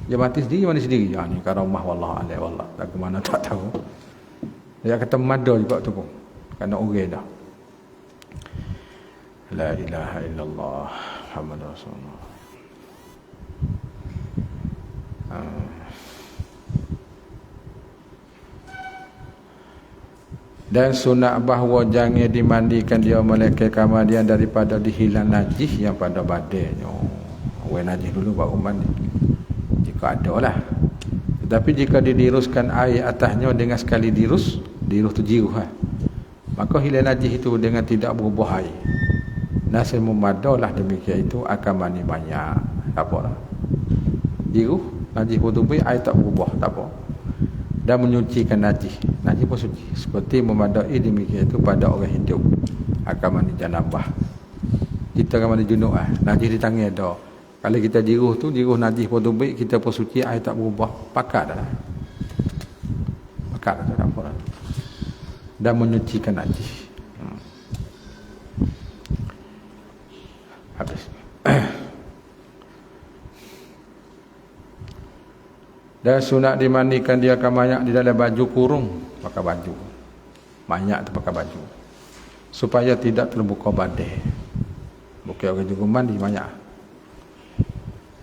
Dia mati sendiri mandi sendiri. Ni karamah wallah alai wallah. Tak ke mana tak tahu. Dia kata mada juga tu pun. Kerana orang dah. La ilaha illallah Muhammadur Rasulullah. Dan sunat bahawa jangan dimandikan dia melainkan kemudian daripada dihilang najis yang pada badannya. Orang najis dulu baru mandi. Jika ada lah. Tetapi jika didiruskan air atasnya dengan sekali dirus tu jiruh lah. Maka hilang najis itu dengan tidak berubah air. Nasi memadalah demikian itu akan mandi banyak. Tak apa lah. Jiruh, najis pun tubuh, air tak berubah, tak apa. Dan menyucikan najis. Najis pun suci. Seperti memadai demikian itu pada orang hidup. Akan mandi janabah. Kita akan mandi junub lah. Najis di tangan ada. Kalau kita jiruh tu, jiruh najis pun tubuh, kita pun suci, air tak berubah. Pakat dah. Pakat dah, tak apa lah. Dan menyucikan najis. Habis. Dan sunat dimandikan dia akan mayat di dalam baju kurung, pakai baju. Mayat tu pakai baju. Supaya tidak terbuka badan. Bukan orang juga mandi mayat.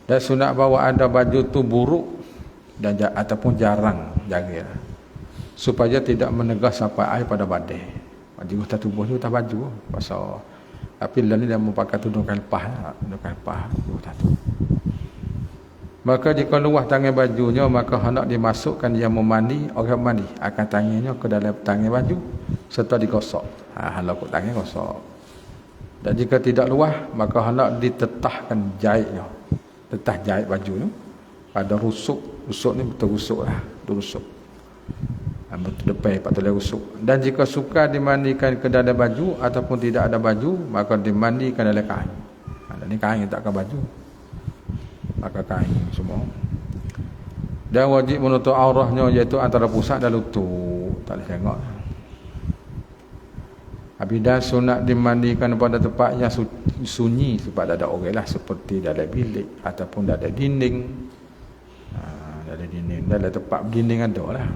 Dan sunat bahawa ada baju tu buruk dan ataupun jarang jaga. Supaya tidak menegas sampai air pada badan. Baju tak tubuh tu tak baju. Pasal tapi lain ni dia memakai tudung lepas, tu. Maka jika luah tangan bajunya, maka hendak dimasukkan dia memandi, orang mandi akan tangannya ke dalam tangan baju serta digosok. Halau kot tangan gosok. Dan jika tidak luah, maka hendak ditetahkan jahitnya. Tetah jahit baju tu. Ada rusuk. Rusuk ni betul rusuk lah. Betul rusuk. Betul depan patutlah rusuk. Dan jika suka dimandikan ke dalam baju ataupun tidak ada baju, maka dimandikan dalam kain. Dan ni kain tak ke baju. Pakai kain semua. Dan wajib menutup aurahnya, iaitu antara pusat dan lutut. Tak boleh tengok. Habis dah sunat dimandikan pada tempat yang sunyi, sebab ada orang lah, seperti dalam bilik ataupun dalam dinding. Ada dinding. Dalam tempat berdinding ada lah.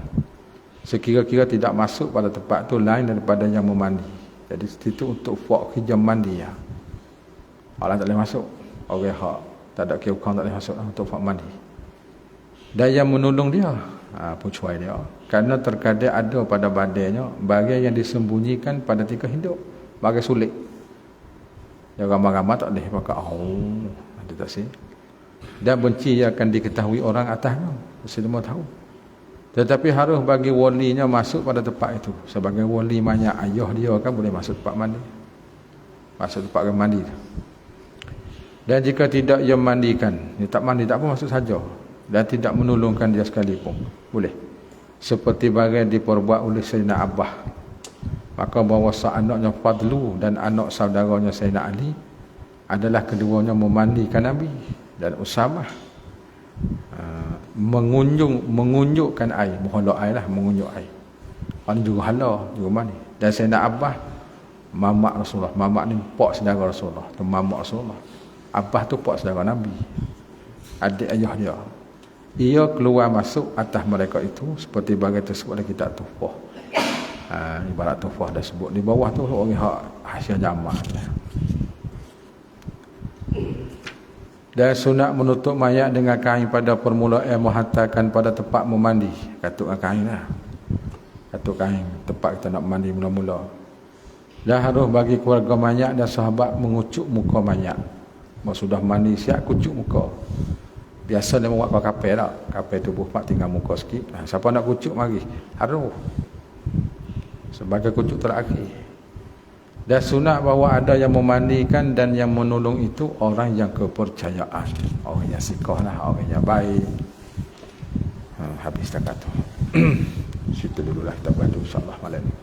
Sekira-kira tidak masuk pada tempat tu lain daripada yang memandi. Jadi situ untuk buat kerja mandi ya. Orang tak boleh masuk. Orang hak tak ada kira tak boleh masuk untuk buat mandi. Dan yang menolong dia, pucuai dia. Kerana terkadang ada pada badannya bagian yang disembunyikan pada ketika hidup, bagai sulit. Yang ramai-ramai tak boleh pakai. Dia tak sih. Dan benci yang akan diketahui orang atasnya. Semua tahu. Tetapi harus bagi walinya masuk pada tempat itu. Sebagai wali banyak ayah dia kan boleh masuk tempat mandi. Masuk tempat mandi. Dan jika tidak ia mandikan, dia tak mandi tak apa masuk saja. Dan tidak menolongkan dia sekalipun. Boleh. Seperti bagai diperbuat oleh Sayyidina Abbas. Maka bahawa anaknya Fadlu dan anak saudaranya Sayyidina Ali adalah keduanya memandikan Nabi. Dan Usamah mengunjukkan air, menghalak air lah, mengunjuk air. Orang juga hala, juga mandi. Dan Sayyidina Abbas mamak Rasulullah. Mamak ni pak saudara Rasulullah, tu mamak Rasulullah. Abbas tu pak saudara Nabi, adik ayah dia. Ia keluar masuk atas mereka itu seperti bagai tersebut dalam kitab Tuhfah. Ibarat Tuhfah dah sebut. Di bawah tu orang hak hasil jamak. Dan sunat menutup mayat dengan kain pada permulaan menghantarkan pada tempat memandi. Katuk kain lah. Katuk kain tempat kita nak mandi mula-mula. Dan harus bagi keluarga mayat dan sahabat mengucuk muka mayat. Sudah mandi siap kucuk muka. Biasa dia buat kapal tak. Kapal tubuh pak tinggal muka sikit. Siapa nak kucuk mari. Harus. Sebagai kucuk terakhir. Dan sunat bahawa ada yang memandikan dan yang menolong itu orang yang kepercayaan. Orang yang sikoh lah. Orang yang baik. Habis dah kata. Situ dululah kita bantu insyaAllah malam ni.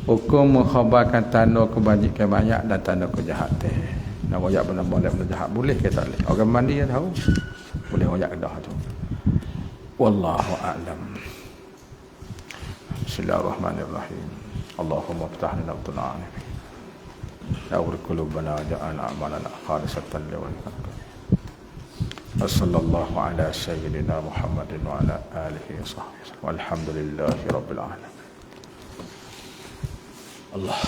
Hukum mengkhabarkan tanda kebajikan banyak dan tanda kejahatan. Nak royak benda boleh benda jahat. Boleh ke tak boleh? Orang mandi yang tahu. Boleh royak dah tu. Wallahu a'lam. Bismillahirrahmanirrahim. Allahumma ftah lana wa tuna'ana. Nawwir qulubana ja'alna a'malana khalisatan liwajhika. Wassallallahu ala sayyidina Muhammadin wa ala alihi wa sahbihi. Walhamdulillahi rabbil alamin. Allah